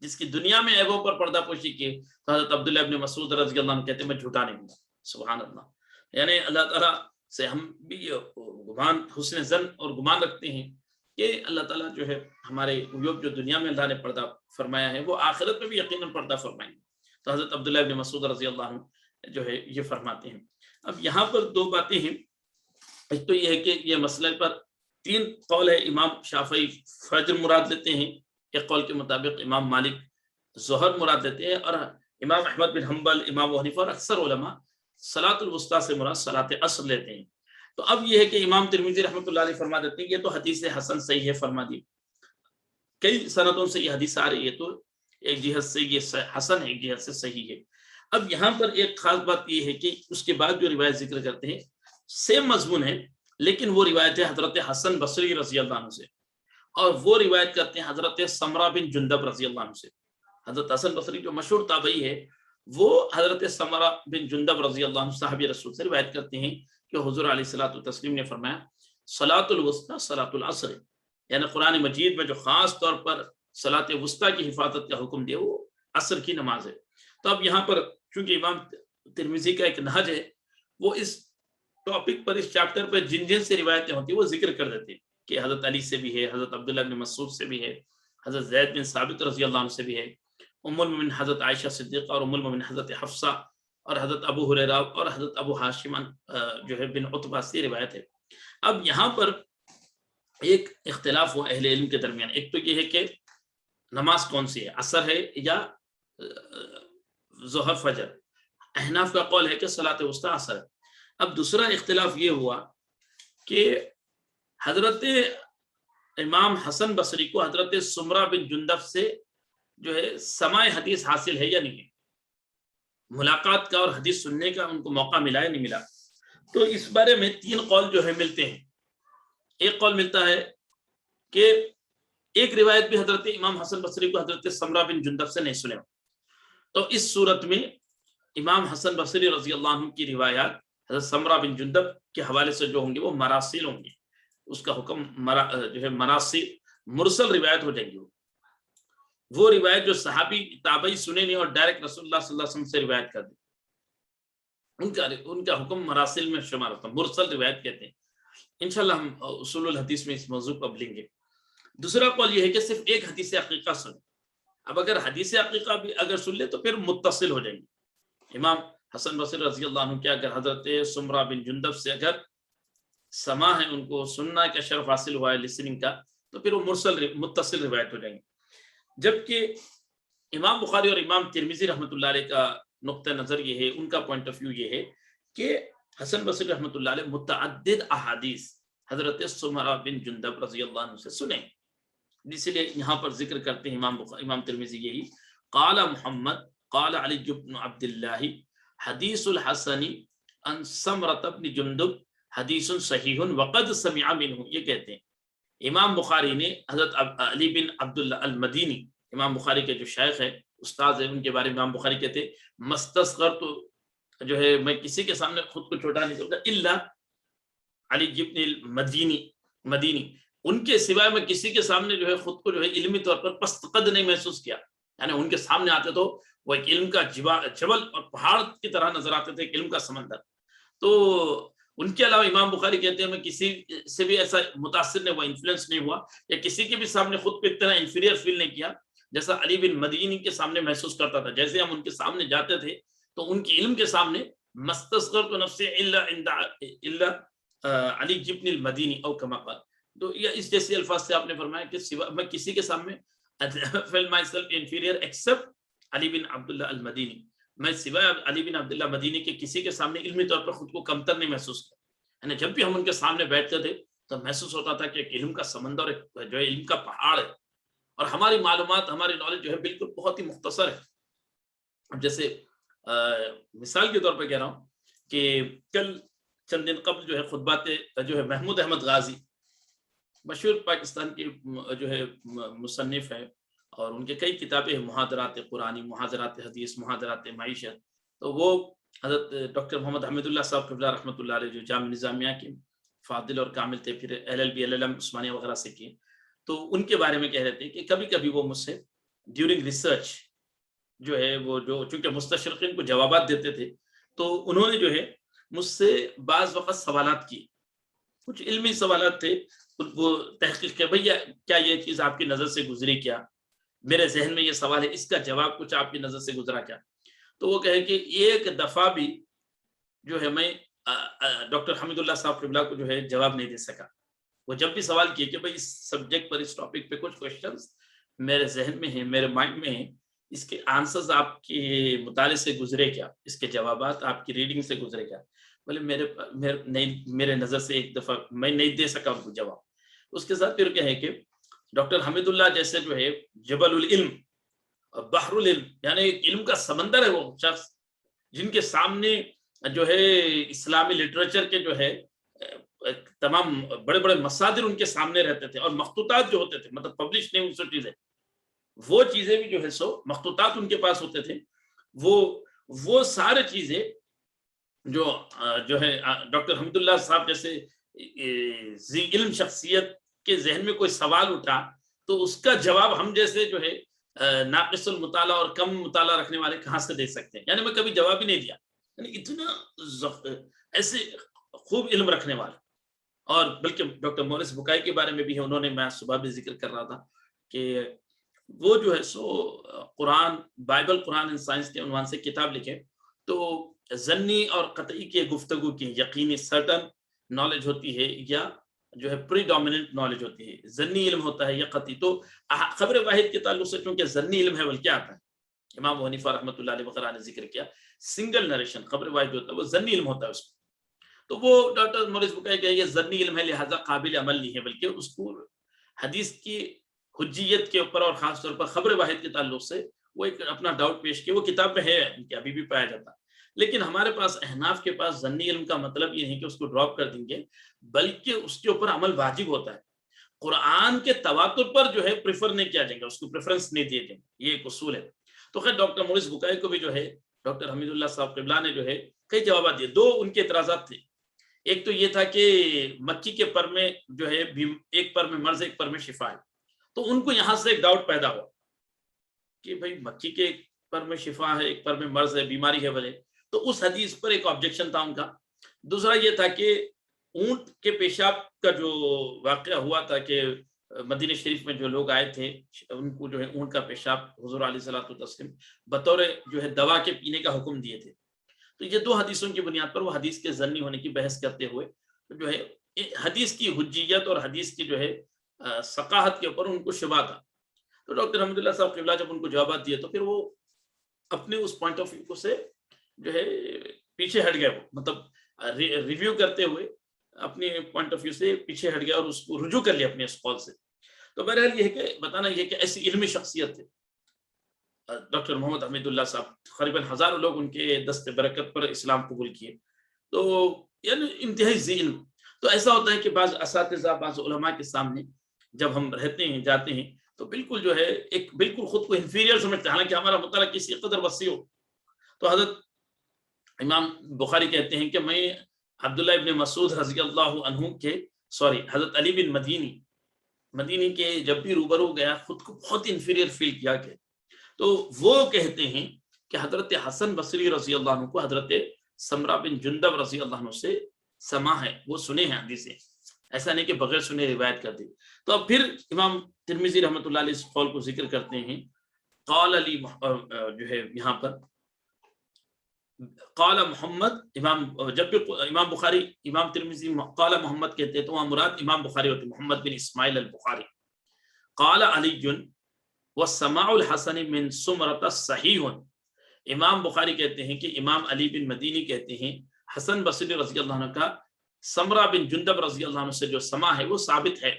جس کی دنیا میں عیبوں پر پردہ پوشی کی، تو حضرت عبداللہ ابن مسعود رضی اللہ عنہ کہتے ہیں میں جھوٹا نہیں ہوں گا. سبحان اللہ. یعنی اللہ تعالیٰ سے ہم بھی گمان، حسن ظن اور گمان رکھتے ہیں کہ اللہ تعالیٰ جو ہے ہمارے عیوب جو دنیا میں اللہ نے پردہ فرمایا ہے وہ آخرت میں بھی یقیناً پردہ فرمائیں گے. تو حضرت عبداللہ ابن مسعود رضی اللہ عنہ جو ہے یہ فرماتے ہیں. اب یہاں پر 2 باتیں ہیں. ایک تو یہ ہے کہ یہ مسئلے پر 3 قول ہے. امام شافعی فجر مراد لیتے ہیں، ایک قول کے مطابق امام مالک ظہر مراد لیتے ہیں، اور امام احمد بن حنبل، امام ابو حنیفہ اور اکثر علماء صلاۃ الوسطیٰ سے مراد صلاۃ عصر لیتے ہیں. تو اب یہ ہے کہ امام ترمذی رحمۃ اللہ علیہ فرما دیتے ہیں یہ تو حدیث حسن صحیح ہے، فرما دی کئی سندوں سے یہ حدیث آ رہی ہے، تو ایک جہت سے یہ حسن ہے، ایک جہت سے صحیح ہے. اب یہاں پر ایک خاص بات یہ ہے کہ اس کے بعد جو روایت ذکر کرتے ہیں سیم مضمون ہے، لیکن وہ روایت ہے حضرت حسن بصری رضی اللہ عنہ سے، اور وہ روایت کرتے ہیں حضرت سمرہ بن جندب رضی اللہ عنہ سے. حضرت حسن بصری جو مشہور تابعی ہے وہ حضرت سمرہ بن جندب رضی اللہ عنہ صحابی رسول سے روایت کرتے ہیں کہ حضور علیہ الصلوۃ والتسلیم نے فرمایا صلاۃ الوسطیٰ صلاۃ العصر، یعنی قرآن مجید میں جو خاص طور پر صلاۃ وسطیٰ کی حفاظت کا حکم دیا وہ عصر کی نماز ہے. تو اب یہاں پر چونکہ امام ترمذی کا ایک نہج ہے، وہ اس ٹاپک پر، اس چیپٹر پر جن سے روایتیں ہوتی ہیں وہ ذکر کر دیتے ہیں کہ حضرت علی سے بھی ہے، حضرت عبداللہ بن مسعود سے بھی ہے، حضرت زید بن ثابت رضی اللہ عنہ سے بھی ہے، ام المؤمنین حضرت عائشہ صدیقہ اور ام المؤمنین حضرت حفصہ اور حضرت ابو ہریرہ اور حضرت ابو ہاشم جو ہے بن عتبہ سے روایت ہے. اب یہاں پر ایک اختلاف ہوا اہل علم کے درمیان. ایک تو یہ ہے کہ نماز کون سی ہے، عصر ہے یا ظہر فجر. احناف کا قول ہے کہ صلاۃ وسطیٰ عصر ہے. اب دوسرا اختلاف یہ ہوا کہ حضرت امام حسن بصری کو حضرت سمرہ بن جندب سے جو ہے سماع حدیث حاصل ہے یا نہیں ہے، ملاقات کا اور حدیث سننے کا ان کو موقع ملا یا نہیں ملا. تو اس بارے میں 3 قول جو ہے ملتے ہیں. ایک قول ملتا ہے کہ ایک روایت بھی حضرت امام حسن بصری کو حضرت سمرہ بن جندب سے نہیں سنے. تو اس صورت میں امام حسن بصری رضی اللہ عنہ کی روایات حضرت سمرہ بن جندب کے حوالے سے جو ہوں گے وہ مراسیل ہوں گے. اس کا حکم جو ہے مراسیل مرسل روایت ہو جائے گی. وہ روایت جو صحابی تابعی سنے نہیں اور ڈائریکٹ رسول اللہ صلی اللہ علیہ وسلم سے روایت کر دیں, ان کا حکم مراسل میں شمار ہوتا ہے, مرسل روایت کہتے ہیں. انشاءاللہ ہم اصول الحدیث میں اس موضوع کو اب لیں گے. دوسرا قول یہ ہے کہ صرف ایک حدیث عقیقہ سن. اب اگر حدیث عقیقہ بھی اگر سن لے تو پھر متصل ہو جائیں گے. امام حسن بصری رضی اللہ عنہ کے اگر حضرت سمرہ بن جندب سے اگر سما ہے, ان کو سننا کا شرف حاصل ہوا ہے لسننگ کا, تو پھر وہ متصل روایت ہو جائیں گے. جبکہ امام بخاری اور امام ترمذی رحمۃ اللہ علیہ کا نقطہ نظر یہ ہے, ان کا پوائنٹ آف ویو یہ ہے کہ حسن بصری رحمۃ اللہ علیہ متعدد احادیث حضرت سمرہ بن جندب رضی اللہ عنہ سے سنے. اسی لیے یہاں پر ذکر کرتے ہیں امام ترمذی یہی, قال محمد قال علی بن عبد اللہ حدیث الحسن عن سمرہ بن جندب حدیث صحیح وقد سمع منہ. یہ کہتے ہیں امام بخاری نے حضرت علی بن عبداللہ المدینی, امام بخاری کے جو شیخ ہے استاد ہے, ان کے بارے میں امام بخاری کہتے ہیں مستصغر تو جو ہے میں کسی کے سامنے خود کو چھوٹا نہیں سکتا الا علی بن المدینی, ان کے سوائے میں کسی کے سامنے جو ہے خود کو جو ہے علمی طور پر پست قد نہیں محسوس کیا. یعنی ان کے سامنے آتے تو وہ ایک علم کا جبل اور پہاڑ کی طرح نظر آتے تھے, ایک علم کا سمندر. تو ان کے علاوہ امام بخاری کہتے ہیں میں کسی سے بھی ایسا متاثر نہیں ہوا, انفلوئنس نہیں ہوا, یا کسی کے بھی سامنے خود کو اتنا انفیریئر فیل نہیں کیا جیسا علی بن مدینی کے سامنے محسوس کرتا تھا. جیسے ہم ان کے سامنے جاتے تھے تو ان کی علم کے سامنے مستصغر تو نفس الا علی بن المدینی او کما قال. تو یہ اس جیسے الفاظ سے آپ نے فرمایا کہ میں کسی کے سامنے felt myself inferior except علی بن عبداللہ المدینی, میں سوائے علی بن عبداللہ مدینی کے کسی کے سامنے علمی طور پر خود کو کمتر نہیں محسوس کیا. یعنی جب بھی ہم ان کے سامنے بیٹھتے تھے تو محسوس ہوتا تھا کہ ایک علم کا سمندر جو ہے علم کا پہاڑ ہے, اور ہماری معلومات ہماری نالج جو ہے بالکل بہت ہی مختصر ہے. اب جیسے مثال کے طور پہ کہہ رہا ہوں کہ کل چند دن قبل جو ہے خطبات جو ہے محمود احمد غازی, مشہور پاکستان کی جو ہے مصنف ہے, اور ان کے کئی کتابیں ہیں, محاضرات قرآنی, محاضرات حدیث, محاضرات معیشت. تو وہ حضرت ڈاکٹر محمد حمید اللہ صاحب قبلہ رحمۃ اللہ علیہ جو جامعہ نظامیہ کے فاضل اور کامل تھے, پھر LLB LLM عثمانیہ وغیرہ سے کیے, تو ان کے بارے میں کہہ رہے تھے کہ کبھی کبھی وہ مجھ سے ڈیورنگ ریسرچ جو ہے وہ جو چونکہ مستشرقین کو جوابات دیتے تھے, تو انہوں نے جو ہے مجھ سے بعض وقت سوالات کیے, کچھ علمی سوالات تھے, وہ تحقیق کے بھیا کیا یہ چیز آپ کی نظر سے گزری, کیا میرے ذہن میں یہ سوال ہے, اس کا جواب کچھ آپ کی نظر سے گزرا کیا. تو وہ کہے کہ ایک دفعہ بھی جو ہے میں ڈاکٹر حمید اللہ صاحب قبلہ کو جو ہے جواب نہیں دے سکا. وہ جب بھی سوال کیے کہ بھائی اس سبجیکٹ پر, اس ٹاپک پہ کچھ کوشچنز میرے ذہن میں ہیں, میرے مائنڈ میں ہیں, اس کے آنسرز آپ کے مطالعے سے گزرے کیا, اس کے جوابات آپ کی ریڈنگ سے گزرے کیا. بولے میرے نظر سے ایک دفعہ میں نہیں دے سکا ان کو جواب. اس کے ساتھ پھر کہے کہ ڈاکٹر حمید اللہ جیسے جو ہے جبل العلم, بحر العلم, یعنی علم کا سمندر ہے, وہ شخص جن کے سامنے جو ہے اسلامی لٹریچر کے جو ہے تمام بڑے بڑے مصادر ان کے سامنے رہتے تھے, اور مخطوطات جو ہوتے تھے, مطلب پبلش نہیں ہوئی چیزیں, وہ چیزیں بھی جو ہے سو مخطوطات ان کے پاس ہوتے تھے. وہ سارے چیزیں جو ہے ڈاکٹر حمید اللہ صاحب جیسے ذی علم شخصیت کے ذہن میں کوئی سوال اٹھا تو اس کا جواب ہم جیسے جو ہے ناقص المطالعہ اور کم مطالعہ رکھنے والے کہاں سے دے سکتے ہیں. یعنی میں کبھی جواب ہی نہیں دیا, یعنی اتنا ایسے خوب علم رکھنے والے. اور بلکہ ڈاکٹر مورس بکائی کے بارے میں بھی ہے, انہوں نے, میں صبح بھی ذکر کر رہا تھا کہ وہ جو ہے سو قرآن, بائبل قرآن اینڈ سائنس کے عنوان سے کتاب لکھے, تو ظنی اور قطعی کی گفتگو کی, یقینی سرٹن نالج ہوتی ہے یا جو ہے پری ڈومیننٹ نالج ہوتی ہے, ظنی علم ہوتا ہے یا قطعی. تو خبر واحد کے تعلق سے چونکہ ظنی علم ہے, بلکہ آتا ہے, امام ابو حنیفہ رحمۃ اللہ علیہ وغیرہ نے ذکر کیا, سنگل نریشن خبر واحد ہوتا ہے, وہ ظنی علم ہوتا ہے اس میں. تو وہ ڈاکٹر مورس بکائی کہ یہ ظنی علم ہے, لہذا قابل عمل نہیں ہے, بلکہ اس کو حدیث کی حجیت کے اوپر اور خاص طور پر خبر واحد کے تعلق سے وہ ایک اپنا ڈاؤٹ پیش کیا. وہ کتاب میں ہے ان کی, ابھی بھی پایا جاتا. لیکن ہمارے پاس احناف کے پاس ظنی علم کا مطلب یہ نہیں کہ اس کو ڈراپ کر دیں گے, بلکہ اس کے اوپر عمل واجب ہوتا ہے. قرآن کے تواتر پر جو ہے پریفر نہیں کیا جائے گا، اس کو پریفرنس نہیں دیے جائیں گے، یہ ایک اصول ہے۔ تو خیر ڈاکٹر مورس بکائی کو بھی جو ہے ڈاکٹر حمید اللہ صاحب قبلہ نے جو ہے کئی جوابات دیے۔ دو ان کے اعتراضات تھے، ایک تو یہ تھا کہ مکی کے پر میں جو ہے ایک پر میں مرض ایک پر میں شفا ہے، تو ان کو یہاں سے ایک ڈاؤٹ پیدا ہوا کہ بھائی مکی کے پر میں شفا ہے، ایک پر میں مرض ہے، بیماری ہے بھلے، تو اس حدیث پر ایک آبجیکشن تھا ان کا۔ دوسرا یہ تھا کہ اونٹ کے پیشاب کا جو واقعہ ہوا تھا کہ مدینہ شریف میں جو لوگ آئے تھے ان کو جو ہے اونٹ کا پیشاب حضور علیہ الصلوۃ والتسلیم بطور جو ہے دوا کے پینے کا حکم دیے تھے۔ تو یہ دو حدیثوں کی بنیاد پر وہ حدیث کے ظنی ہونے کی بحث کرتے ہوئے جو ہے حدیث کی حجیت اور حدیث کی جو ہے ثقاہت کے اوپر ان کو شبہ تھا۔ تو ڈاکٹر حمید اللہ صاحب قبلہ جب ان کو جوابات دیے تو پھر وہ اپنے اس پوائنٹ آف ویو سے جو ہے پیچھے ہٹ گئے، وہ مطلب ریویو کرتے ہوئے اپنے پوائنٹ آف ویو سے پیچھے ہٹ گیا اور اس کو رجوع کر لیا اپنے اس قول سے۔ تو بہرحال یہ ہے کہ بتانا یہ کہ ایسی علمی شخصیت ہے ڈاکٹر محمد حمید اللہ صاحب، تقریباً ہزاروں لوگ ان کے دست برکت پر اسلام قبول کیے، تو یعنی انتہائی ذی علم۔ تو ایسا ہوتا ہے کہ بعض اساتذہ بعض علماء کے سامنے جب ہم رہتے ہیں جاتے ہیں تو بالکل جو ہے ایک بالکل خود کو انفیریئر سمجھتے ہیں، حالانکہ ہمارا مطالعہ کسی قدر وسیع ہو۔ تو حضرت امام بخاری کہتے ہیں کہ میں عبداللہ ابن مسعود رضی اللہ عنہ کے حضرت علی بن مدینی کے جب بھی روبرو گیا خود کو بہت انفیریئر فیل کیا کہ تو وہ کہتے ہیں کہ حضرت حسن بصری رضی اللہ عنہ کو حضرت سمرہ بن جندب رضی اللہ عنہ سے سما ہے، وہ سنے ہیں حدیثیں، ایسا نہیں کہ بغیر سنے روایت کر دی۔ تو اب پھر امام ترمذی رحمۃ اللہ علیہ اس قول کو ذکر کرتے ہیں، قال علی جو ہے یہاں پر قال محمد، جب بھی امام بخاری امام ترمذی قال محمد کہتے ہیں تو وہاں مراد امام بخاری ہوتے، محمد بن اسماعیل البخاری۔ قال علی والسماع الحسن من سمرۃ صحیح، امام بخاری کہتے ہیں کہ امام علی بن مدینی کہتے ہیں حسن بصری رضی اللہ عنہ کا سمرہ بن جندب رضی اللہ عنہ سے جو سما ہے وہ ثابت ہے۔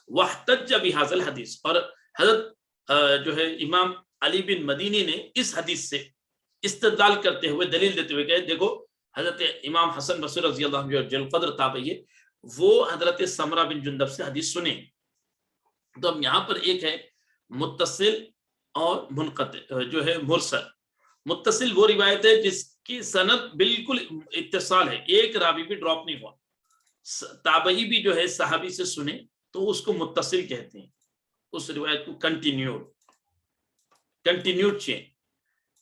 واحتج بہذا الحدیث، اور حضرت جو ہے امام علی بن مدینی نے اس حدیث سے استدلال کرتے ہوئے دلیل دیتے ہوئے کہ دیکھو حضرت امام حسن بصری رضی اللہ عنہ جو جل قدر تابعی ہے وہ حضرت سمرہ بن جندب سے حدیث سنے۔ تو اب یہاں پر ایک ہے متصل اور منقطع جو ہے مرسل۔ متصل وہ روایت ہے جس کی سند بالکل اتصال ہے، ایک راوی بھی ڈراپ نہیں ہوا، تابعی بھی جو ہے صحابی سے سنے تو اس کو متصل کہتے ہیں، اس روایت کو کنٹینیوڈ چین۔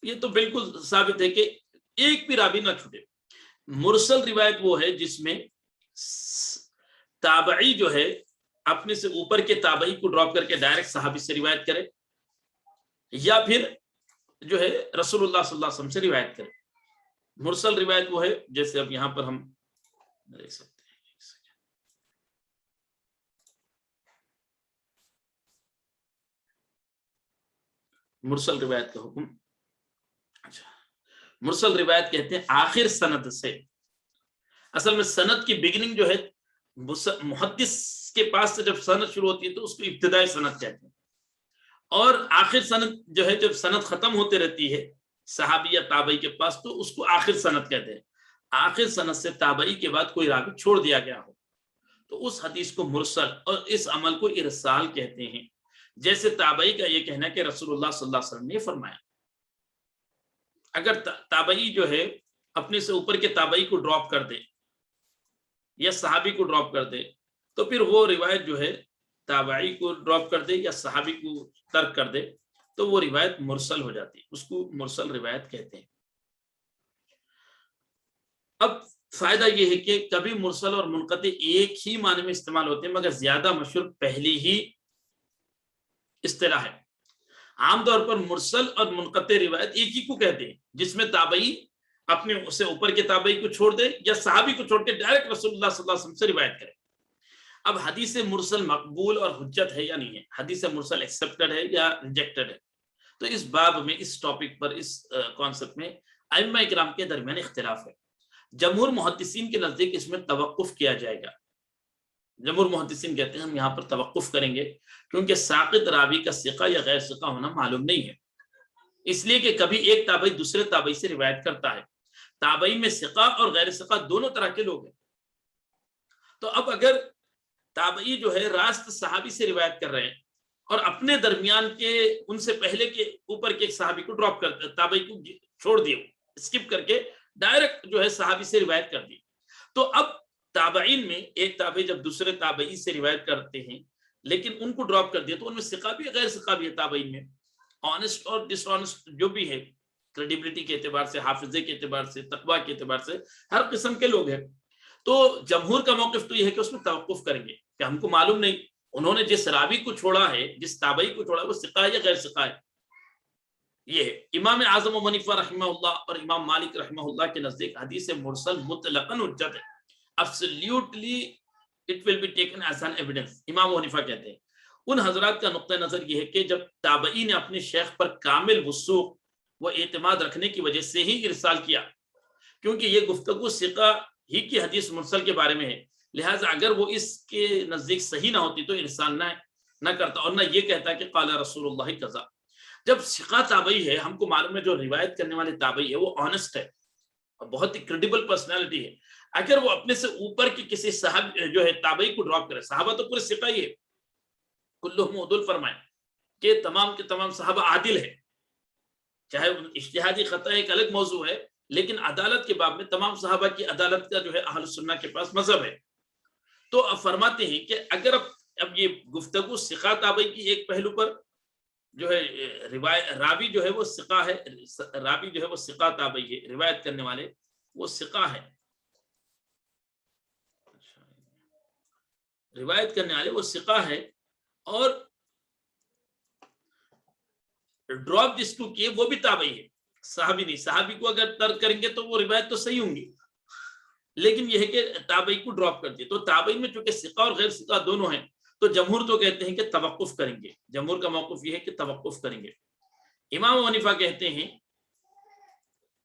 یہ تو بالکل ثابت ہے کہ ایک بھی راوی نہ چھوٹے۔ مرسل روایت وہ ہے جس میں تابعی جو ہے اپنے سے اوپر کے تابعی کو ڈراپ کر کے ڈائریکٹ صحابی سے روایت کرے، یا پھر جو ہے رسول اللہ صلی اللہ علیہ وسلم سے روایت کرے۔ مرسل روایت وہ ہے جیسے اب یہاں پر ہم دیکھ سکتے ہیں، مرسل روایت کا حکم۔ اچھا، مرسل روایت کہتے ہیں آخر سند سے، اصل میں سند کی بگننگ جو ہے محدث کے پاس سے جب سند شروع ہوتی ہے تو اس کو ابتدائی سند کہتے ہیں، اور آخر سند جو ہے جب سند ختم ہوتے رہتی ہے صحابی یا تابعی کے پاس تو اس کو آخر سند کہتے ہیں۔ آخر سند سے تابعی کے بعد کوئی راوی چھوڑ دیا گیا ہو تو اس حدیث کو مرسل اور اس عمل کو ارسال کہتے ہیں۔ جیسے تابعی کا یہ کہنا ہے کہ رسول اللہ صلی اللہ علیہ وسلم نے فرمایا، اگر تابعی جو ہے اپنے سے اوپر کے تابعی کو ڈراپ کر دے یا صحابی کو ڈراپ کر دے تو پھر وہ روایت جو ہے تابعی کو ڈراپ کر دے یا صحابی کو ترک کر دے تو وہ روایت مرسل ہو جاتی ہے، اس کو مرسل روایت کہتے ہیں۔ اب فائدہ یہ ہے کہ کبھی مرسل اور منقطع ایک ہی معنی میں استعمال ہوتے ہیں، مگر زیادہ مشہور پہلی ہی اصطلاح ہے۔ عام طور پر مرسل اور منقطع روایت ایک ہی کو کہتے ہیں جس میں تابعی اپنے سے اوپر کے تابعی کو چھوڑ دے یا صحابی کو چھوڑ کے ڈائریکٹ رسول اللہ صلی اللہ علیہ وسلم سے روایت کرے۔ اب حدیث مرسل مقبول اور حجت ہے یا نہیں ہے، حدیث مرسل ایکسپٹڈ ہے یا ریجیکٹڈ ہے، تو اس باب میں اس ٹاپک پر اس کانسیپٹ میں ائمہ اکرام کے درمیان اختلاف ہے۔ جمہور محدثین کے نزدیک اس میں توقف کیا جائے گا۔ جمہور محدثین کہتے ہیں ہم یہاں پر توقف کریں گے کیونکہ ساقط راوی کا ثقہ یا غیر ثقہ ہونا معلوم نہیں ہے، اس لیے کہ کبھی ایک تابعی دوسرے تابعی سے روایت کرتا ہے، تابعی میں ثقہ اور غیر ثقہ دونوں طرح کے لوگ ہیں۔ تو اب اگر تابعی جو ہے راست صحابی سے روایت کر رہے ہیں اور اپنے درمیان کے ان سے پہلے کے اوپر کے ایک صحابی کو ڈراپ کر تابعی کو چھوڑ دیے، اسکپ کر کے ڈائریکٹ جو ہے صحابی سے روایت کر دی. تو اب تابعین میں ایک تابعی جب دوسرے تابعی سے روایت کرتے ہیں لیکن ان کو ڈراپ کر دیا تو ان میں ثقہ بھی غیر ثقہ بھی ہے. تابعین میں آنےسٹ اور ڈس آنےسٹ جو بھی ہے، کریڈیبلٹی کے اعتبار سے، حافظے کے اعتبار سے، تقویٰ کے اعتبار سے ہر قسم کے لوگ ہیں. تو جمہور کا موقف تو یہ ہے کہ اس میں توقف کریں گے کہ ہم کو معلوم نہیں انہوں نے جس راوی کو چھوڑا ہے، جس تابعی کو چھوڑا ہے، وہ ثقہ ہے یا غیر ثقہ ہے. یہ ہے امام اعظم ابو حنیفہ رحمہ اللہ اور امام مالک رحمہ اللہ کے نزدیک حدیث مرسل مطلقاً حجت ہے. Absolutely it will be taken as an evidence. امام ابو حنیفہ کہتے ہیں ان حضرات کا نقطہ نظر یہ ہے کہ جب تابعی نے اپنے شیخ پر کامل وثوق و اعتماد رکھنے کی وجہ سے ہی ارسال کیا، کیونکہ یہ گفتگو ثقہ ہی کی حدیث مرسل کے بارے میں ہے، لہٰذا اگر وہ اس کے نزدیک صحیح نہ ہوتی تو ارسال نہ کرتا اور نہ یہ کہتا کہ قال رسول اللہ کذا. جب ثقہ تابعی ہے، ہم کو معلوم ہے جو روایت کرنے والے تابعی ہے وہ آنےسٹ ہے اور بہت ہی کریڈیبل پرسنالٹی ہے. اگر وہ اپنے سے اوپر کی کسی صاحب جو ہے تابعی کو ڈراپ کرے، صحابہ تو پورے ثقہ ہی ہے، کلہم عدل فرمائے کہ تمام کے تمام صحابہ عادل ہے، چاہے اجتہادی خطا ایک الگ موضوع ہے لیکن عدالت کے باب میں تمام صحابہ کی عدالت کا جو ہے اہل سنہ کے پاس مذہب ہے. تو اب فرماتے ہیں کہ اگر اب یہ گفتگو ثقہ تابعی کی ایک پہلو پر جو ہے راوی جو ہے وہ ثقہ ہے، راوی جو ہے وہ ثقہ تابعی ہے، روایت کرنے والے وہ ثقہ ہے، روایت کرنے والے وہ ثقہ ہے، اور ڈراپ جس کو کیے وہ بھی تابعی ہے، صحابی نہیں. صحابی کو اگر ترک کریں گے تو وہ روایت تو صحیح ہوں گی، لیکن یہ ہے کہ تابعی کو ڈراپ کر دیے. تو تابعی میں چونکہ ثقہ اور غیر ثقہ دونوں ہیں تو جمہور تو کہتے ہیں کہ توقف کریں گے، جمہور کا موقف یہ ہے کہ توقف کریں گے. امام ابو حنیفہ کہتے ہیں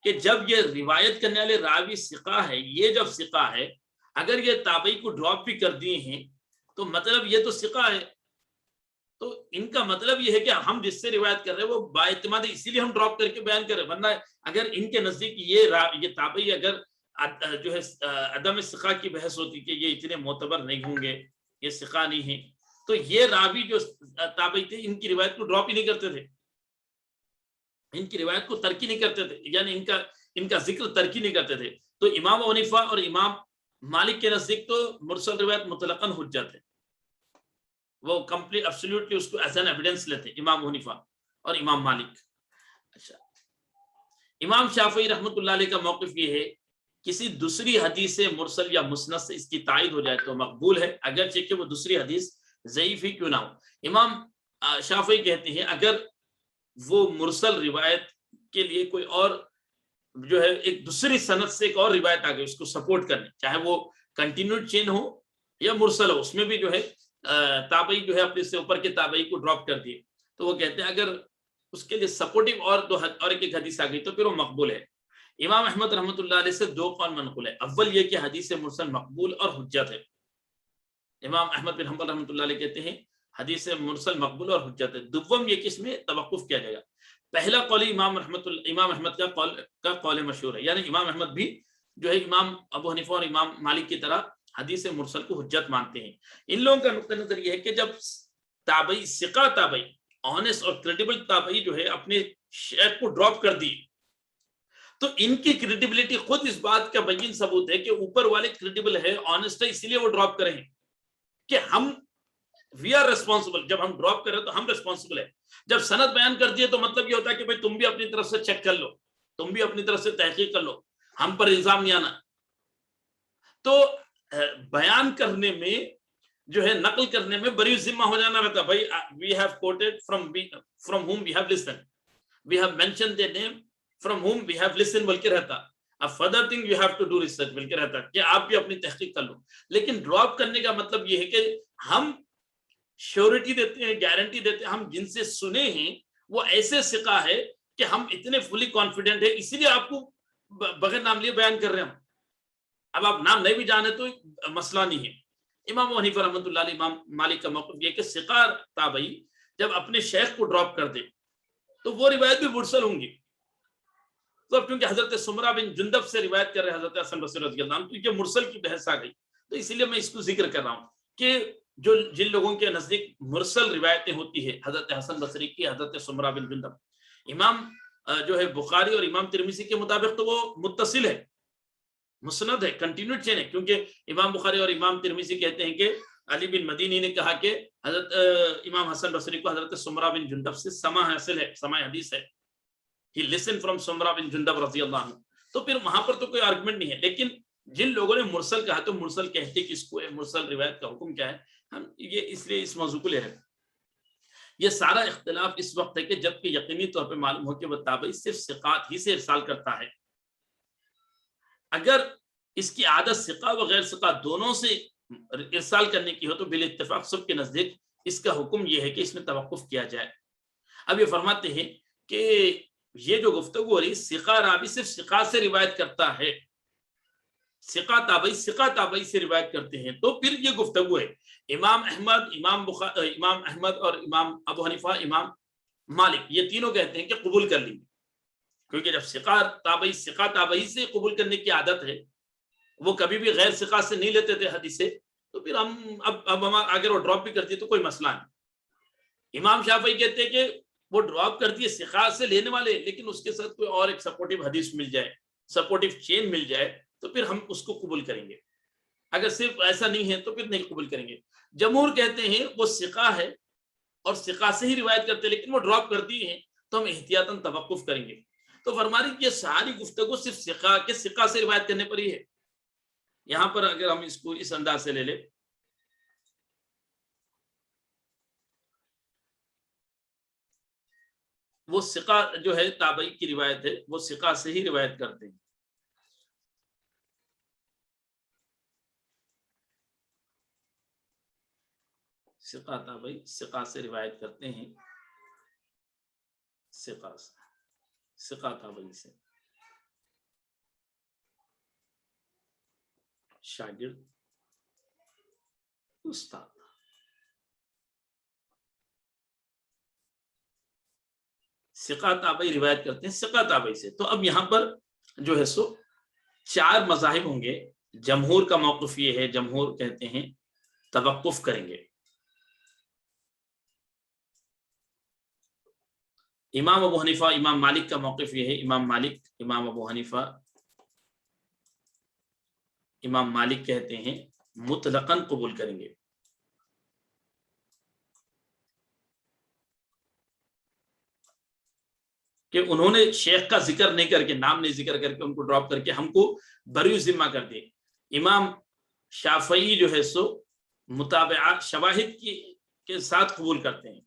کہ جب یہ روایت کرنے والے راوی ثقہ ہے، یہ جب ثقہ ہے، اگر یہ تابعی کو ڈراپ بھی کر دیے ہیں تو مطلب یہ تو ثقہ ہے، تو ان کا مطلب یہ ہے کہ ہم جس سے روایت کر رہے ہیں وہ بااعتماد ہے، اسی لیے ہم ڈراپ کر کے بیان کر رہے ہیں. ورنہ اگر ان کے نزدیک یہ تابعی اگر جو ہے عدم ثقہ کی بحث ہوتی کہ یہ اتنے معتبر نہیں ہوں گے، یہ ثقہ نہیں ہیں، تو یہ راوی جو تابعی تھے ان کی روایت کو ڈراپ ہی نہیں کرتے تھے، ان کی روایت کو ترکی نہیں کرتے تھے، یعنی ان کا ذکر ترکی نہیں کرتے تھے. تو امام ابو حنیفہ اور امام مالک کے نزدیک تو مرسل روایت مطلقاً حجت ہے، وہ کمپلیٹ ایبسلیوٹلی اس کو ایز این ایویڈنس لیتے امام ابو حنیفہ اور امام مالک. اچھا، امام شافعی رحمۃ اللہ علیہ کا موقف یہ ہے کسی دوسری حدیث مرسل یا مسند سے اس کی تائید ہو جائے تو مقبول ہے، اگرچہ کہ وہ دوسری حدیث ضعیف ہی کیوں نہ ہو. امام شافعی کہتے ہیں اگر وہ مرسل روایت کے لیے کوئی اور جو ہے ایک دوسری سند سے ایک اور روایت آ گئی اس کو سپورٹ کرنے، چاہے وہ کنٹینیوڈ چین ہو یا مرسل ہو، اس میں بھی جو ہے تابعی جو ہے اپنے سے اوپر کے تابعی کو ڈراپ کر دیے، تو وہ کہتے ہیں اگر اس کے لیے سپورٹنگ اور ایک حدیث آ گئی تو پھر وہ مقبول ہے. امام احمد رحمۃ اللہ علیہ سے دو قول منقول ہے. اول یہ کہ حدیث مرسل مقبول اور حجت ہے. امام احمد بن حنبل رحمۃ اللہ علیہ کہتے ہیں حدیث مرسل مقبول اور حجت ہے. دوم یہ کہ اس میں توقف کیا جائے گا. پہلا قول امام احمد کا قول مشہور ہے، یعنی امام احمد بھی جو ہے امام ابو حنیفہ اور امام مالک کی طرح حدیث مرسل کو حجت مانتے ہیں. ان لوگوں کا نقطہ نظر یہ ہے کہ جب تابعی ثقہ تابعی آنےسٹ اور کریڈیبل تابعی جو ہے اپنے شیخ کو ڈراپ کر دی تو ان کی کریڈیبلٹی خود اس بات کا بین ثبوت ہے کہ اوپر والے کریڈیبل ہے، آنےسٹ ہے، اسی لیے وہ ڈراپ کریں کہ ہم وی آر ریسپانسبل. جب ہم ڈراپ کر رہے ہیں تو ہم ریسپانسبل ہے. جب سند بیان کر دیے تو مطلب یہ ہوتا ہے کہ بھائی تم بھی اپنی طرف سے چیک کر لو، تم بھی اپنی طرف سے تحقیق کر لو، ہم پر الزام نہیں آنا. تو بیان کرنے میں جو ہے نقل کرنے میں بری ذمہ ہو جانا رہتا، بھائی we have quoted from whom we have listened, we have mentioned their name from whom we have listened بلکہ رہتا. اب further thing you have to do research بلکہ رہتا کہ آپ بھی اپنی تحقیق کر لو. لیکن ڈراپ کرنے کا مطلب یہ ہے کہ ہم شیورٹی دیتے ہیں، گارنٹی دیتے ہیں، ہم جن سے سنے ہیں وہ ایسے ثقہ ہے کہ ہم اتنے فلی کانفیڈنٹ ہیں، اسی لیے آپ کو بغیر نام لیے بیان کر رہے ہیں. اب آپ نام نہیں بھی جانے تو مسئلہ نہیں ہے. امام ابو حنیفہ رحمۃ اللہ علیہ، امام مالک کا موقف یہ کہ ثقہ تابعی جب اپنے شیخ کو ڈراپ کر دے تو وہ روایت بھی مرسل ہوں گی. تو کیونکہ حضرت سمرہ بن جندب سے روایت کر رہے حضرت حسن بصری رضی اللہ عنہ، تو یہ مرسل کی بحث آ گئی تو اسی لیے میں اس کو ذکر کر رہا ہوں. کہ جو جن لوگوں کے نزدیک مرسل روایتیں ہوتی ہے حضرت حسن بصری کی، حضرت سمرہ بن جندب، امام جو ہے بخاری اور امام ترمذی کے مطابق تو وہ متصل ہے، مسند ہے، کنٹینیوڈ چین ہے، کیونکہ امام بخاری اور امام ترمذی کہتے ہیں کہ علی بن مدینی نے کہا کہ حضرت امام حسن بصری کو حضرت سمرہ بن جندب سے سماع حاصل ہے، سماع حدیث ہے، he listened from سمرہ بن جندب رضی اللہ عنہ. تو پھر وہاں پر تو کوئی آرگومنٹ نہیں ہے. لیکن جن لوگوں نے مرسل کہا تو مرسل کہتے کس کو ہے، مرسل روایت کا حکم کیا ہے، ہم یہ اس لیے اس موضوع کو لے رہے ہیں. یہ سارا اختلاف اس وقت ہے کہ جب کہ یقینی طور پہ معلوم ہو کہ وہ تابعی صرف ثقات ہی سے ارسال کرتا ہے. اگر اس کی عادت ثقہ و غیر ثقہ دونوں سے ارسال کرنے کی ہو تو بالاتفاق سب کے نزدیک اس کا حکم یہ ہے کہ اس میں توقف کیا جائے. اب یہ فرماتے ہیں کہ یہ جو گفتگو ہو رہی ثقہ راوی صرف ثقہ سے روایت کرتا ہے، ثقہ تابعی سے روایت کرتے ہیں، تو پھر یہ گفتگو ہے. امام احمد اور امام ابو حنیفہ، امام مالک، یہ تینوں کہتے ہیں کہ قبول کر لیں گے، کیونکہ جب ثقہ تابعی سے قبول کرنے کی عادت ہے، وہ کبھی بھی غیر ثقہ سے نہیں لیتے تھے حدیثیں، تو پھر ہم اب اگر وہ ڈراپ بھی کرتی ہے تو کوئی مسئلہ نہیں. امام شافعی کہتے ہیں کہ وہ ڈراپ کرتی ہے ثقہ سے لینے والے، لیکن اس کے ساتھ کوئی اور ایک سپورٹیو حدیث مل جائے، سپورٹیو چین مل جائے تو پھر ہم اس کو قبول کریں گے. اگر صرف ایسا نہیں ہے تو پھر نہیں قبول کریں گے. جمہور کہتے ہیں وہ ثقہ ہے اور ثقہ سے ہی روایت کرتے ہیں، لیکن وہ ڈراپ کرتی ہیں تو ہم احتیاطاً توقف کریں گے. تو فرما رہی کہ یہ ساری گفتگو صرف ثقہ سے روایت کرنے پر ہی ہے. یہاں پر اگر ہم اس کو اس انداز سے لے لیں، وہ ثقہ جو ہے تابعی کی روایت ہے، وہ ثقہ سے ہی روایت کرتے ہیں. ثقہ تابعی ثقہ سے روایت کرتے ہیں، ثقہ تابعی سے شاگرد استاد. ثقہ تابعی روایت کرتے ہیں ثقہ تابعی سے. تو اب یہاں پر جو ہے سو 4 مذاہب ہوں گے. جمہور کا موقف یہ ہے، جمہور کہتے ہیں توقف کریں گے. امام ابو حنیفہ امام مالک کا موقف یہ ہے، امام مالک امام ابو حنیفہ امام مالک کہتے ہیں مطلقاً قبول کریں گے. کہ انہوں نے شیخ کا ذکر نہیں کر کے، نام نہیں ذکر کر کے، ان کو ڈراپ کر کے ہم کو بری ذمہ کر دے. امام شافعی جو ہے سو متابعات شواہد کے ساتھ قبول کرتے ہیں.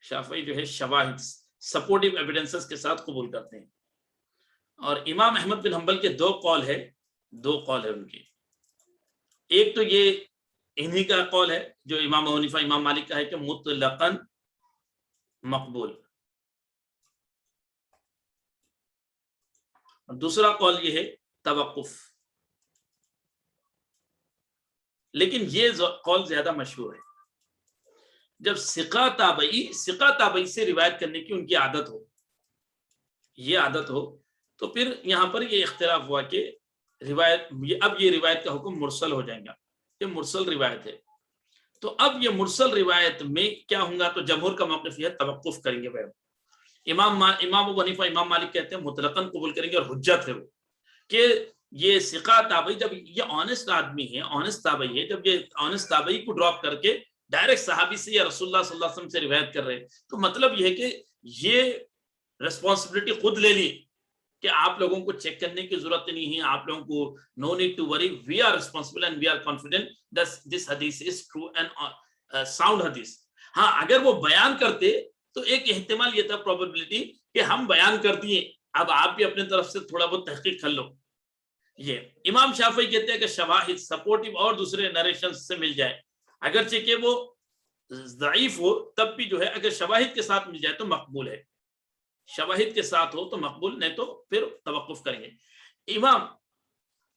شافعی جو ہے شواہد سپورٹیو ایویڈنسز کے ساتھ قبول کرتے ہیں. اور امام احمد بن حنبل کے 2 قول ہے ان کے. ایک تو یہ انہی کا قول ہے جو امام ابو حنیفہ امام مالک کا ہے کہ مطلقاً مقبول. دوسرا قول یہ ہے توقف. لیکن یہ قول زیادہ مشہور ہے. جب ثقہ تابعی سے روایت کرنے کی ان کی عادت ہو تو پھر یہاں پر یہ اختلاف ہوا کہ اب یہ روایت کا حکم مرسل ہو جائے گا. یہ مرسل روایت ہے. تو اب یہ مرسل روایت میں کیا ہوں گا؟ تو جمہور کا موقف یہ ہے توقف کریں گے. امام ابو حنیفہ امام مالک کہتے ہیں مطلقاً قبول کریں گے، اور حجت ہے وہ کہ یہ ثقہ تابعی جب یہ آنےسٹ آدمی ہے، آنےسٹ تابعی ہے، جب یہ آنےسٹ تابعی کو ڈراپ کر کے ڈائریکٹ صحابی سے یا رسول اللہ صلی اللہ علیہ وسلم سے روایت کر رہے، تو مطلب یہ ہے کہ یہ ریسپانسبلٹی خود لے لی کہ آپ لوگوں کو چیک کرنے کی ضرورت نہیں ہے، آپ لوگوں کو no need to worry, we are responsible and we are confident that this hadith is true and sound hadith. ہاں اگر وہ بیان کرتے تو ایک احتمال یہ تھا، پروبیبلٹی، کہ ہم بیان کر دیے، اب آپ بھی اپنے طرف سے تھوڑا بہت تحقیق کر لو. یہ امام شافعی کہتے ہیں کہ شواہد سپورٹیو اور دوسرے نریشن سے مل جائے، اگرچہ کہ وہ ضعیف ہو تب بھی جو ہے اگر شواہد کے ساتھ مل جائے تو مقبول ہے، شواہد کے ساتھ ہو تو مقبول، نہیں تو پھر توقف کریں گے. امام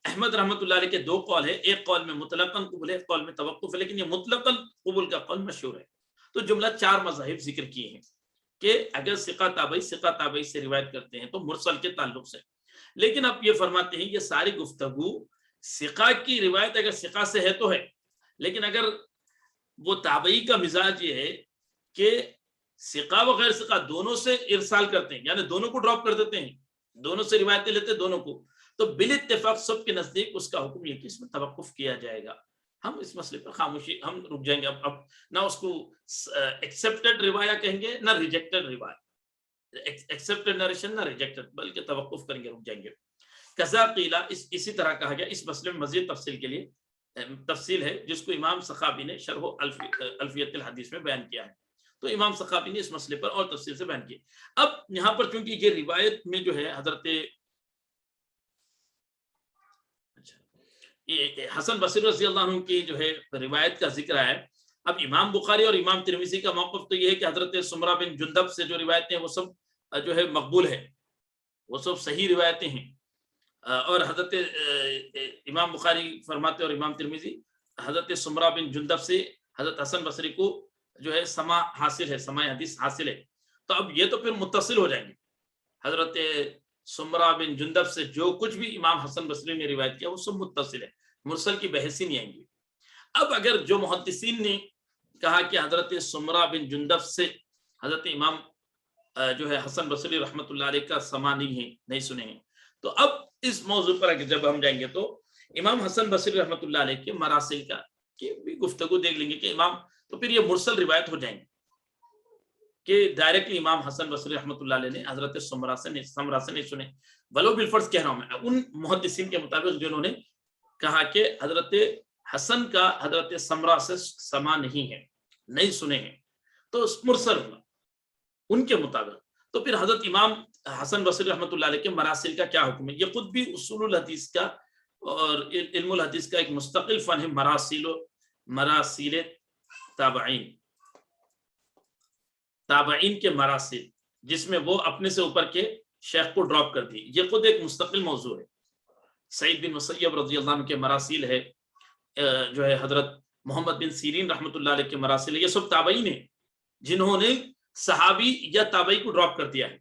احمد رحمۃ اللہ علیہ کے 2 قول ہے، ایک قول میں مطلقاً قبول ہے، ایک قول میں توقف ہے، لیکن یہ مطلقاً قبول کا قول مشہور ہے. تو جملہ 4 مذاہب ذکر کیے ہیں کہ اگر ثقہ تابعی سے روایت کرتے ہیں تو مرسل کے تعلق سے. لیکن اب یہ فرماتے ہیں یہ ساری گفتگو ثقہ کی روایت اگر ثقہ سے ہے تو ہے، لیکن اگر وہ تابعی کا مزاج یہ ہے کہ ثقہ و غیر ثقہ دونوں سے ارسال کرتے ہیں، یعنی دونوں کو ڈراپ کر دیتے ہیں، دونوں سے روایتیں لیتے ہیں دونوں کو، تو بالاتفاق سب کے نزدیک اس کا حکم یہ کہ اس میں توقف کیا جائے گا. ہم اس مسئلے پر خاموشی ہم رک جائیں گے. اب نہ اس کو ایکسیپٹڈ روایہ کہیں گے نہ ریجیکٹڈ روایہ، ایکسیپٹڈ نریشن نہ ریجیکٹڈ، بلکہ توقف کریں گے، رک جائیں گے. کذا قیلہ، اسی طرح کہا گیا. اس مسئلے میں مزید تفصیل کے لیے تفصیل ہے جس کو امام سخاوی نے شرح الفیۃ الحدیث میں بیان کیا ہے. تو امام سخاوی نے اس مسئلے پر اور تفصیل سے بیان کیا. اب یہاں پر چونکہ یہ روایت میں جو ہے حضرت حسن بصری رضی اللہ عنہ کی جو ہے روایت کا ذکر ہے. اب امام بخاری اور امام ترمذی کا موقف تو یہ ہے کہ حضرت سمرہ بن جندب سے جو روایتیں ہیں وہ سب جو ہے مقبول ہے، وہ سب صحیح روایتیں ہیں. اور حضرت امام بخاری فرماتے اور امام ترمذی حضرت سمرہ بن جندب سے حضرت حسن بصری کو جو ہے سماع حاصل ہے، سماع حدیث حاصل ہے. تو اب یہ تو پھر متصل ہو جائیں گے. حضرت سمرہ بن جندب سے جو کچھ بھی امام حسن بصری نے روایت کیا وہ سب متصل ہے، مرسل کی بحث ہی نہیں آئیں گی. اب اگر جو محدثین نے کہا کہ حضرت سمرہ بن جندب سے حضرت امام جو ہے حسن بصری رحمۃ اللہ علیہ کا سماع نہیں ہے، نہیں سنے ہیں، تو اب اس موضوع پر جب ہم جائیں گے تو امام حسن بصری رحمۃ اللہ علیہ کے مراسل کا کی بھی گفتگو دیکھ لیں گے کہ امام، تو پھر یہ مرسل روایت ہو جائیں گے کہ ڈائریکٹلی امام حسن بصری رحمۃ اللہ علیہ نے حضرت سمرہ سے نہیں سنے. ولو بالفرض کہہ رہا ہوں میں ان محدثین کے مطابق جنہوں نے کہا کہ حضرت حسن کا حضرت سمرہ سے سماع نہیں ہے، نہیں سنے ہیں، تو مرسل ہونا ان کے مطابق. تو پھر حضرت امام حسن بصری رحمۃ اللہ علیہ کے مراسل کا کیا حکم ہے؟ یہ خود بھی اصول الحدیث کا اور علم الحدیث کا ایک مستقل فن ہے، مراسیل تابعین کے مراسل، جس میں وہ اپنے سے اوپر کے شیخ کو ڈراپ کر دی. یہ خود ایک مستقل موضوع ہے. سعید بن مسیب رضی اللہ عنہ کے مراسل ہے، جو ہے حضرت محمد بن سیرین رحمۃ اللہ علیہ کے مراسل ہے. یہ سب تابعین ہیں جنہوں نے صحابی یا تابعی کو ڈراپ کر دیا ہے.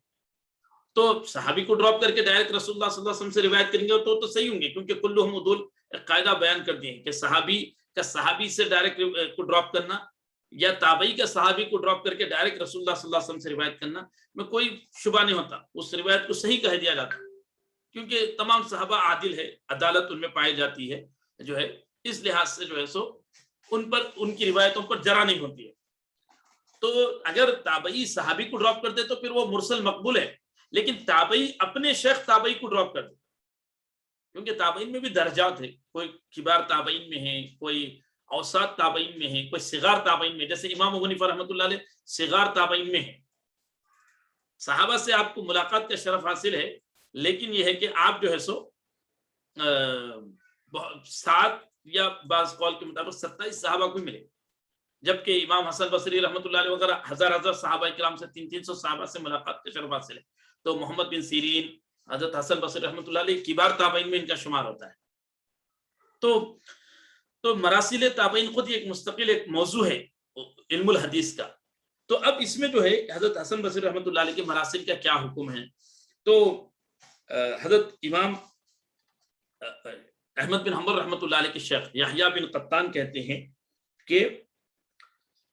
تو صحابی کو ڈراپ کر کے ڈائریکٹ رسول اللہ صلی اللہ علیہ وسلم سے روایت کریں گے تو صحیح ہوں گے، کیونکہ کلہم عدول قاعدہ بیان کر دیے ہیں کہ صحابی کا صحابی سے ڈائریکٹ کو ڈراپ کرنا یا تابعی کا صحابی کو ڈراپ کر کے ڈائریکٹ رسول اللہ صلی اللہ علیہ وسلم سے روایت کرنا میں کوئی شبہ نہیں ہوتا، اس روایت کو صحیح کہہ دیا جاتا، کیونکہ تمام صحابہ عادل ہے، عدالت ان میں پائی جاتی ہے جو ہے، اس لحاظ سے جو ہے سو ان پر ان کی روایتوں پر جرا نہیں ہوتی ہے. تو اگر تابعی صحابی کو ڈراپ کر دے تو پھر وہ مرسل مقبول ہے، لیکن تابعی اپنے شیخ تابعی کو ڈراپ کر دے، کیونکہ تابعین میں بھی درجات ہے، کوئی کبار تابعین میں ہے، کوئی اوساط تابعین میں ہے، کوئی صغار تابعین میں، جیسے امام ابو حنیفہ رحمۃ اللہ علیہ صغار تابعین میں ہے. صحابہ سے آپ کو ملاقات کا شرف حاصل ہے، لیکن یہ ہے کہ آپ جو ہے سو 7 یا بعض قول کے مطابق 27 صحابہ کو ملے، جبکہ امام حسن بصری رحمۃ اللہ علیہ وغیرہ ہزار صحابہ کرام سے 300 صحابہ سے ملاقات کا شرف حاصل ہے. تو محمد بن سیرین، حضرت حسن بصری رحمۃ اللہ علیہ کبار تابعین میں ان کا شمار ہوتا ہے. تو مراسل تابعین خود ایک مستقل ایک موضوع ہے علم الحدیث کا. تو اب اس میں جو ہے حضرت حسن بصری رحمۃ اللہ علیہ کے مراسل کا کیا حکم ہے؟ تو حضرت امام احمد بن حنبل رحمۃ اللہ علیہ کے شیخ یحییٰ بن قطان کہتے ہیں کہ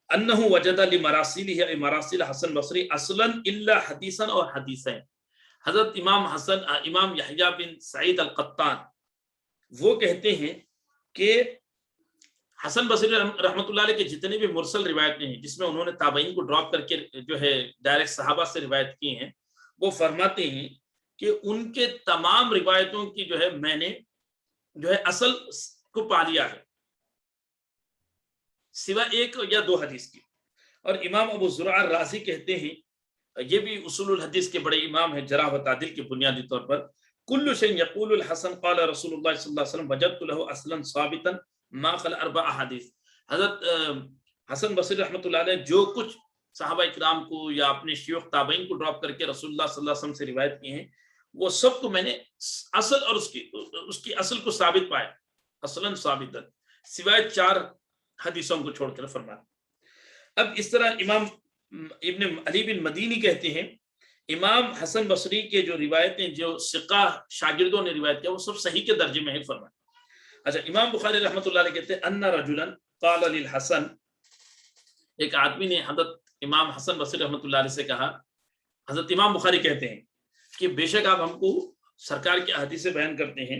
انہ وجد لمراسلہ مراسل حسن بصری اصلا الا حدیثا اور حدیثین. حضرت امام یحییٰ بن سعید القطان وہ کہتے ہیں کہ حسن بصری رحمۃ اللہ علیہ کے جتنے بھی مرسل روایتیں ہیں جس میں انہوں نے تابعین کو ڈراپ کر کے جو ہے ڈائریکٹ صحابہ سے روایت کی ہیں، وہ فرماتے ہیں کہ ان کے تمام روایتوں کی جو ہے میں نے جو ہے اصل کو پا لیا ہے سوا 1 یا 2 حدیث کی. اور امام ابو زرع الرازی کہتے ہیں، یہ بھی اصول الحدیث کے بڑے امام ہیں جرح و تعدیل کے بنیادی طور پر، کل شیء یقول الحسن قال رسول اللہ صلی اللہ علیہ وسلم وجدت له اصلا ثابتا ما خلا 4 احادیث. حضرت حسن بصری رحمۃ اللہ علیہ جو کچھ صحابہ اکرام کو یا اپنے شیوخ تابعین کو ڈراپ کر کے رسول اللہ صلی اللہ علیہ وسلم سے روایت کی ہیں، وہ سب کو میں نے اصل اور اس کی اصل کو ثابت پایا، اصلا ثابتا، سوائے 4 حدیثوں کو چھوڑ کر فرمایا. اب اس طرح امام ابن علی بن مدینی کہتے ہیں امام حسن بصری کے جو روایتیں جو ثقہ شاگردوں نے روایت کیا وہ سب صحیح کے درجے میں ہے فرمایا. اچھا، امام بخاری رحمۃ اللہ علیہ کہتے ہیں ان رجلا قال للحسن، ایک آدمی نے حضرت امام حسن بصری رحمۃ اللہ علیہ سے کہا، حضرت امام بخاری کہتے ہیں کہ بے شک آپ ہم کو سرکار کی احادیث بیان کرتے ہیں،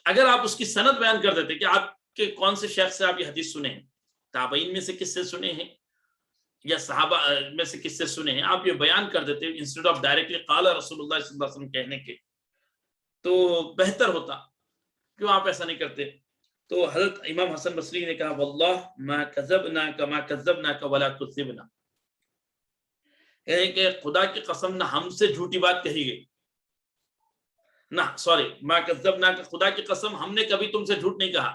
اگر آپ اس کی سند بیان کر دیتے کہ آپ کے کون سے شیخ سے آپ یہ حدیث سنے ہیں، تابعین میں سے کس سے سنے ہیں یا صحابہ میں سے کس سے سنے ہیں، آپ یہ بیان کر دیتے انسٹیڈ آف ڈائریکٹلی قال رسول اللہ صلی اللہ علیہ وسلم کہنے کے، تو بہتر ہوتا. کیوں آپ ایسا نہیں کرتے؟ تو حضرت امام حسن بصری نے کہا واللہ ما کذبناک ما کذبناک ولا کذبنا، کہ خدا کی قسم نہ ہم سے جھوٹی بات کہی گئی، نہ سوری ما کذبناک، خدا کی قسم ہم نے کبھی تم سے جھوٹ نہیں کہا،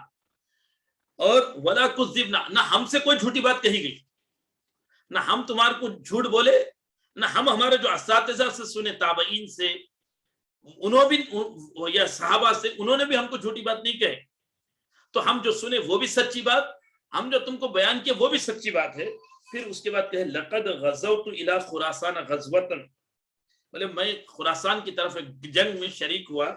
اور ولا کذبنا، نہ ہم سے کوئی جھوٹی بات کہی گئی، نہ ہم تمہارے کو جھوٹ بولے، نہ ہم ہمارے جو اساتذہ سے سنے تابعین سے انہوں بھی یا صحابہ سے انہوں نے بھی ہم کو جھوٹی بات نہیں کہے، تو ہم جو سنے وہ بھی سچی بات، ہم جو تم کو بیان کیے وہ بھی سچی بات ہے. پھر اس کے بعد کہے لقد غزوت الى خراسان غزوۃ، بولے میں خراسان کی طرف ایک جنگ میں شریک ہوا،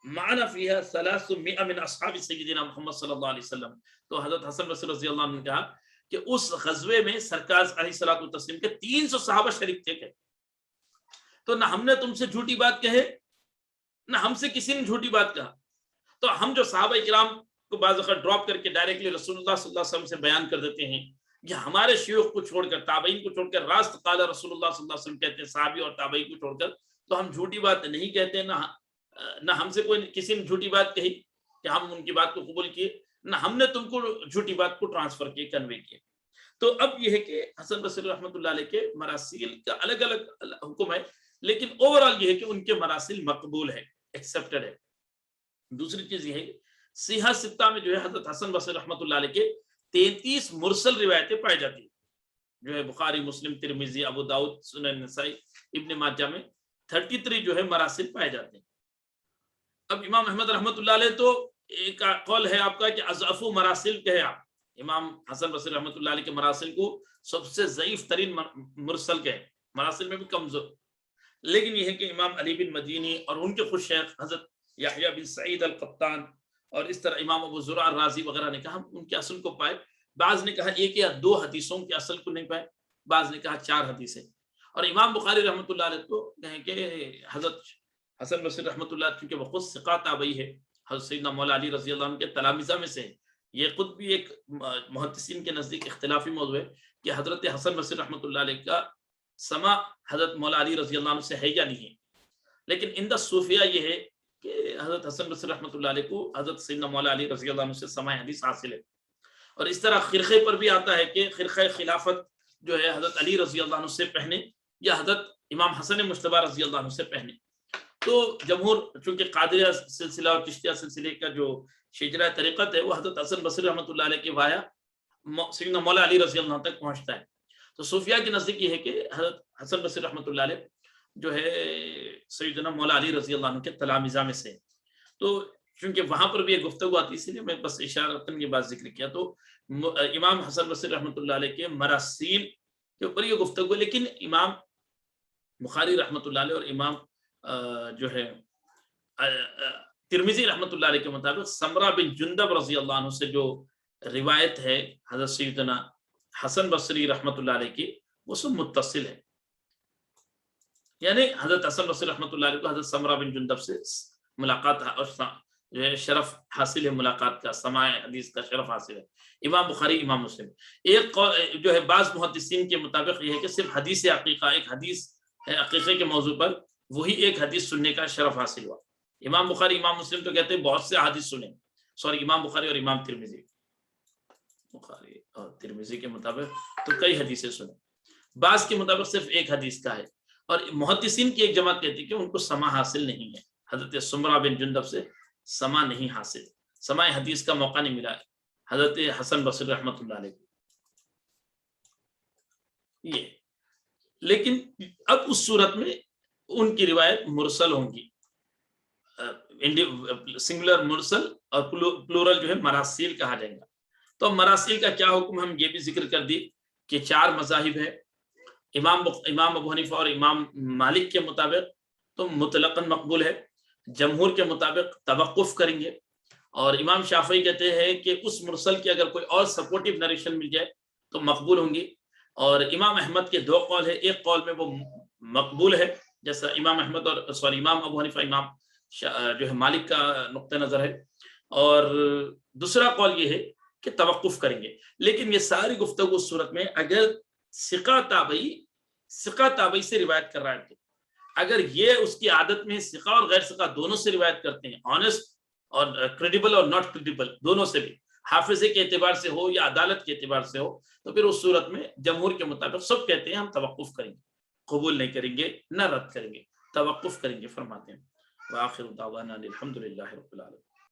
معنا فیہا 300 من اصحاب سیدنا محمد صلی اللہ علیہ وسلم. تو حضرت حسن بصری رضی اللہ عنہ نے کہا کہ اس غزوے میں سرکار علیہ الصلوۃ والتسلیم کے 300 صحابہ شریک تھے، تو نہ ہم نے تم سے جھوٹی بات کہے نہ ہم سے کسی نے جھوٹی بات کہا. تو ہم جو صحابہ کرام کو بعض وقت ڈراپ کر کے ڈائریکٹلی رسول اللہ صلی اللہ علیہ وسلم سے بیان کر دیتے ہیں، یا ہمارے شیوخ کو چھوڑ کر تابعین کو چھوڑ کر راست قال رسول اللہ صلی اللہ علیہ وسلم کہتے ہیں صحابی اور تابعی کو چھوڑ کر، تو ہم جھوٹی بات نہیں کہتے، نہ ہم سے کوئی کسی نے جھوٹی بات کہی کہ ہم ان کی بات کو قبول کیے، نہ ہم نے تم کو جھوٹی بات کو ٹرانسفر کیے، کنوے کیے. تو اب یہ ہے کہ حسن بصری رحمۃ اللہ علیہ کے مراسیل کا الگ الگ حکم ہے، لیکن اوور آل یہ ہے کہ ان کے مراسیل مقبول ہے، ایکسیپٹڈ ہے. دوسری چیز یہ ہے کہ صحیح ستہ میں جو ہے حضرت حسن بصری رحمۃ اللہ علیہ کے 33 مرسل روایتیں پائی جاتی ہیں، جو ہے بخاری، مسلم، ترمذی، ابو داؤد، سنن نسائی، ابن ماجہ میں 33 جو ہے مراسل پائے جاتے ہیں. اب امام احمد رحمۃ اللہ علیہ تو ایک قول ہے آپ کا کہ اضعف مراسل کہے آپ، امام حسن بصری رحمۃ اللہ علیہ کے مراسل کو سب سے ضعیف ترین مرسل کہے، مراسل میں بھی کمزور. لیکن یہ ہے کہ امام علی بن مدینی اور ان کے خود شیخ حضرت یحییٰ بن سعید القطان اور اس طرح امام ابو زرع الرازی وغیرہ نے کہا ہم ان کے اصل کو پائے، بعض نے کہا ایک یا 2 حدیثوں کے اصل کو نہیں پائے، بعض نے کہا 4 حدیثیں. اور امام بخاری رحمۃ اللہ علیہ کو کہیں کہ حضرت حسن بصری رحمۃ اللہ چونکہ وہ خود ثقہ تابعی ہے، حضرت سیدنا مولا علی رضی اللہ عنہ کے تلامذہ میں سے، یہ خود بھی ایک محدثین کے نزدیک اختلافی موضوع ہے کہ حضرت حسن بصری رحمۃ اللہ علیہ کا سما حضرت مولا علی رضی اللہ عنہ سے ہے یا نہیں ہے. لیکن اندہ صوفیہ یہ ہے کہ حضرت حسن بصری رحمۃ اللہ علیہ کو حضرت سیدنا مولا علی رضی اللہ عنہ سے سماع حدیث حاصل ہے. اور اس طرح خرقے پر بھی آتا ہے کہ خرقہ خلافت جو ہے حضرت علی رضی اللہ عنہ سے پہنے یا حضرت امام حسن مجتبی رضی اللہ عنہ سے پہنے. تو جمہور چونکہ قادریہ سلسلہ اور چشتیہ سلسلے کا جو شجرہ طریقت ہے وہ حضرت حسن بصری رحمۃ اللہ علیہ کے وایا سیدنا مولا علی رضی اللہ عنہ تک پہنچتا ہے. تو صوفیہ کے نزدیک یہ ہے کہ حضرت حسن بصری رحمۃ اللہ علیہ جو ہے سیدنا مولا علی رضی اللہ عنہ کے تلامذہ میں سے. تو چونکہ وہاں پر بھی ایک گفتگو آتی ہے اس لیے میں بس اشارتاً یہ بات ذکر کیا. تو امام حسن بصری رحمۃ اللہ علیہ کے مراسیل کے اوپر یہ گفتگو، لیکن امام بخاری رحمۃ اللہ علیہ اور امام جو ہے ترمذی رحمۃ اللہ علیہ کے مطابق سمرہ بن جندب رضی اللہ عنہ سے جو روایت ہے حضرت سیدنا حسن بصری رحمۃ اللہ علیہ کی، وہ سب متصل ہے. یعنی حضرت حسن بصری رحمۃ اللہ علیہ کو حضرت سمرہ بن جندب سے ملاقات اور جو ہے شرف حاصل ہے، ملاقات کا، سماع حدیث کا شرف حاصل ہے. امام بخاری، امام مسلم. ایک جو ہے بعض محدثین کے مطابق یہ ہے کہ صرف حدیث عقیقہ، ایک حدیث ہے عقیقے کے موضوع پر، وہی ایک حدیث سننے کا شرف حاصل ہوا. امام بخاری، امام مسلم تو کہتے ہیں بہت سے حدیث سنے، سوری امام بخاری اور امام ترمذی، بخاری اور ترمذی کے مطابق تو کئی حدیثیں سنے، بعض کے مطابق صرف ایک حدیث کا ہے. اور محدثین کی ایک جماعت کہتی ہے کہ ان کو سماع حاصل نہیں ہے، حضرت سمرہ بن جندب سے سماع نہیں حاصل، سماع حدیث کا موقع نہیں ملا حضرت حسن بصری رحمۃ اللہ علیہ کو. یہ لیکن اب اس صورت میں ان کی روایت مرسل ہوں گی، سنگولر مرسل اور پلورل جو ہے مراسیل کہا جائے گا. تو مراسیل کا کیا حکم ہم یہ بھی ذکر کر دی کہ 4 مذاہب ہے. امام ابو حنیفہ اور امام مالک کے مطابق تو مطلقاً مقبول ہے، جمہور کے مطابق توقف کریں گے، اور امام شافعی کہتے ہیں کہ اس مرسل کی اگر کوئی اور سپورٹیو نریشن مل جائے تو مقبول ہوں گی. اور امام احمد کے دو قول ہے، ایک قول میں وہ مقبول ہے جیسا امام احمد اور امام ابو حنیفہ، امام جو ہے مالک کا نقطہ نظر ہے، اور دوسرا قول یہ ہے کہ توقف کریں گے. لیکن یہ ساری گفتگو اس صورت میں اگر ثقہ تابعی سے روایت کر رہا ہے، تو اگر یہ اس کی عادت میں ثقہ اور غیر ثقہ دونوں سے روایت کرتے ہیں، آنےسٹ اور کریڈیبل اور ناٹ کریڈیبل دونوں سے بھی، حافظے کے اعتبار سے ہو یا عدالت کے اعتبار سے ہو، تو پھر اس صورت میں جمہور کے مطابق سب کہتے ہیں ہم توقف کریں گے، قبول نہیں کریں گے، نہ رد کریں گے، توقف کریں گے فرماتے ہیں. وآخر دعوانا الحمدللہ رب العالمین.